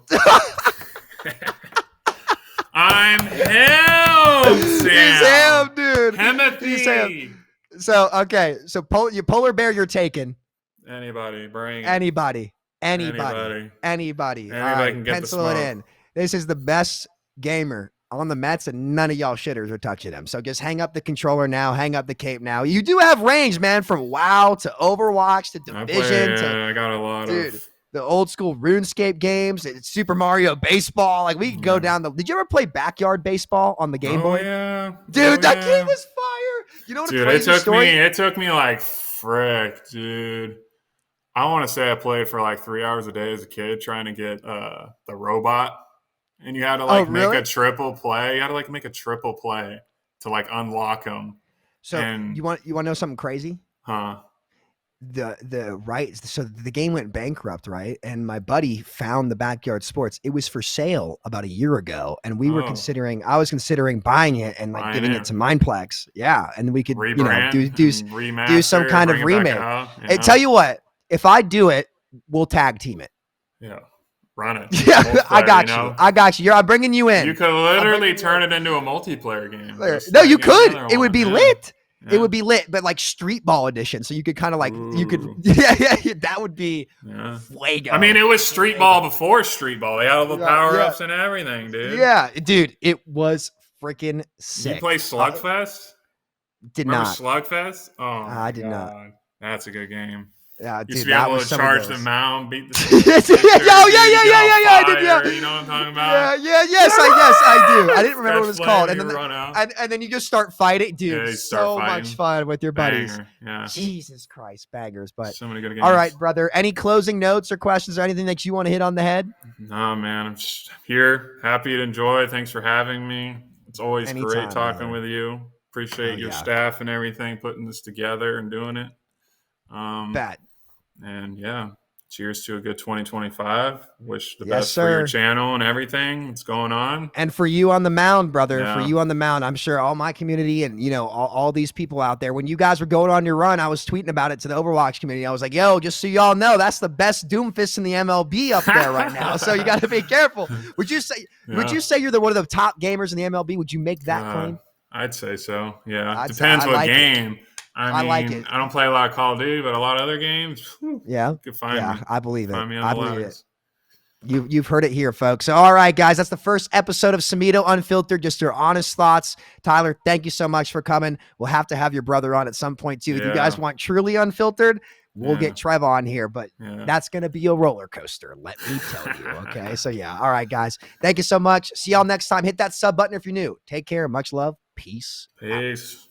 S2: I'm him, Sam.
S1: He's him, dude.
S2: Timothy.
S1: He's him. So, okay. So, your polar bear, you're taking.
S2: Anybody. Bring it.
S1: Anybody.
S2: Anybody
S1: can get pencil it in. This is the best gamer on the Mets, and none of y'all shitters are touching him. So just hang up the controller now. Hang up the cape now. You do have range, man, from WoW to Overwatch to Division.
S2: I got a lot of
S1: the old school RuneScape games, Super Mario Baseball. Like, we could go down did you ever play Backyard Baseball on the Game Boy?
S2: Yeah.
S1: Dude, that game was fire. You know what
S2: Dude,
S1: a crazy story?
S2: it took me like frick, dude. I want to say I played for like 3 hours a day as a kid trying to get the robot, and you had to
S1: Oh,
S2: like make a
S1: really?
S2: triple play. You had to like make a triple play to like unlock them.
S1: So
S2: And
S1: you want to know something crazy?
S2: huh?
S1: So the game went bankrupt, right? And my buddy found the Backyard Sports. It was for sale about a year ago, and
S2: Oh,
S1: I was considering buying it and like
S2: buying
S1: giving it
S2: in,
S1: to Mindplex. Yeah, and we could,
S2: rebrand and
S1: do some
S2: remaster,
S1: kind
S2: bring
S1: of
S2: it back
S1: remake.
S2: out.
S1: And
S2: Yeah,
S1: tell you what, if I do it, we'll tag team it.
S2: yeah, run it.
S1: Yeah, I
S2: Multiplayer,
S1: got you. I got you. I'm bringing you in.
S2: You could literally turn it into a multiplayer game. Just
S1: No,
S2: like
S1: you
S2: any
S1: could.
S2: other
S1: It would
S2: one.
S1: be
S2: Yeah.
S1: lit.
S2: Yeah.
S1: It would be lit, but like street ball edition. So you could kind of like
S2: Ooh.
S1: yeah, that would be
S2: Yeah.
S1: fuego.
S2: I mean, it was street ball before street ball. They had all the power
S1: Yeah.
S2: ups and everything, dude.
S1: Yeah, dude, it was freaking
S2: Did
S1: sick.
S2: you play Slugfest?
S1: Did
S2: Remember
S1: not.
S2: Slugfest? Oh,
S1: I
S2: my
S1: did not.
S2: God. That's a good game.
S1: Yeah,
S2: Used
S1: dude,
S2: to be
S1: that
S2: able
S1: was
S2: to
S1: some
S2: charge
S1: of
S2: the
S1: those.
S2: mound, beat the
S1: Yeah, I did. Yeah,
S2: You know what I'm talking
S1: yeah,
S2: about?
S1: yes, I do. I didn't remember what it was called, and then
S2: run out.
S1: and then you just start fighting, dude.
S2: Yeah, you start
S1: So
S2: fighting.
S1: much fun with your buddies.
S2: Banger. Yeah.
S1: Jesus Christ, bangers! But
S2: So many good games.
S1: all right, brother. Any closing notes or questions or anything that you want to hit on the head?
S2: No, man. I'm just here. Happy to enjoy. Thanks for having me. It's always
S1: Anytime,
S2: great talking
S1: brother.
S2: with you. Appreciate your staff and everything putting this together and doing it.
S1: Bet.
S2: And yeah, cheers to a good 2025. Wish the
S1: Yes,
S2: best for your
S1: sir.
S2: channel and everything that's going on.
S1: And for you on the mound, brother,
S2: Yeah.
S1: for you on the mound, I'm sure all my community and, all these people out there, when you guys were going on your run, I was tweeting about it to the Overwatch community. I was like, yo, just so y'all know, that's the best Doomfist in the MLB up there right now. So you got to be careful. Would you say you're one of the top gamers in the MLB? Would you make that claim?
S2: I'd say so. Yeah.
S1: I
S2: Depends what
S1: like it.
S2: game. I mean,
S1: like it.
S2: I don't play a lot of Call of Duty, but a lot of other games,
S1: Yeah.
S2: you can find me.
S1: I believe it.
S2: Find me on
S1: I
S2: the
S1: believe
S2: ladders.
S1: it. You've heard it here, folks. So, all right, guys, that's the first episode of Samito Unfiltered, just your honest thoughts. Tyler, thank you so much for coming. We'll have to have your brother on at some point, too. If you guys want truly unfiltered, we'll get Trev on here, but that's going to be a roller coaster, let me tell you, okay? So, yeah, all right, guys. Thank you so much. See y'all next time. Hit that sub button if you're new. Take care. Much love. Peace.
S2: Peace.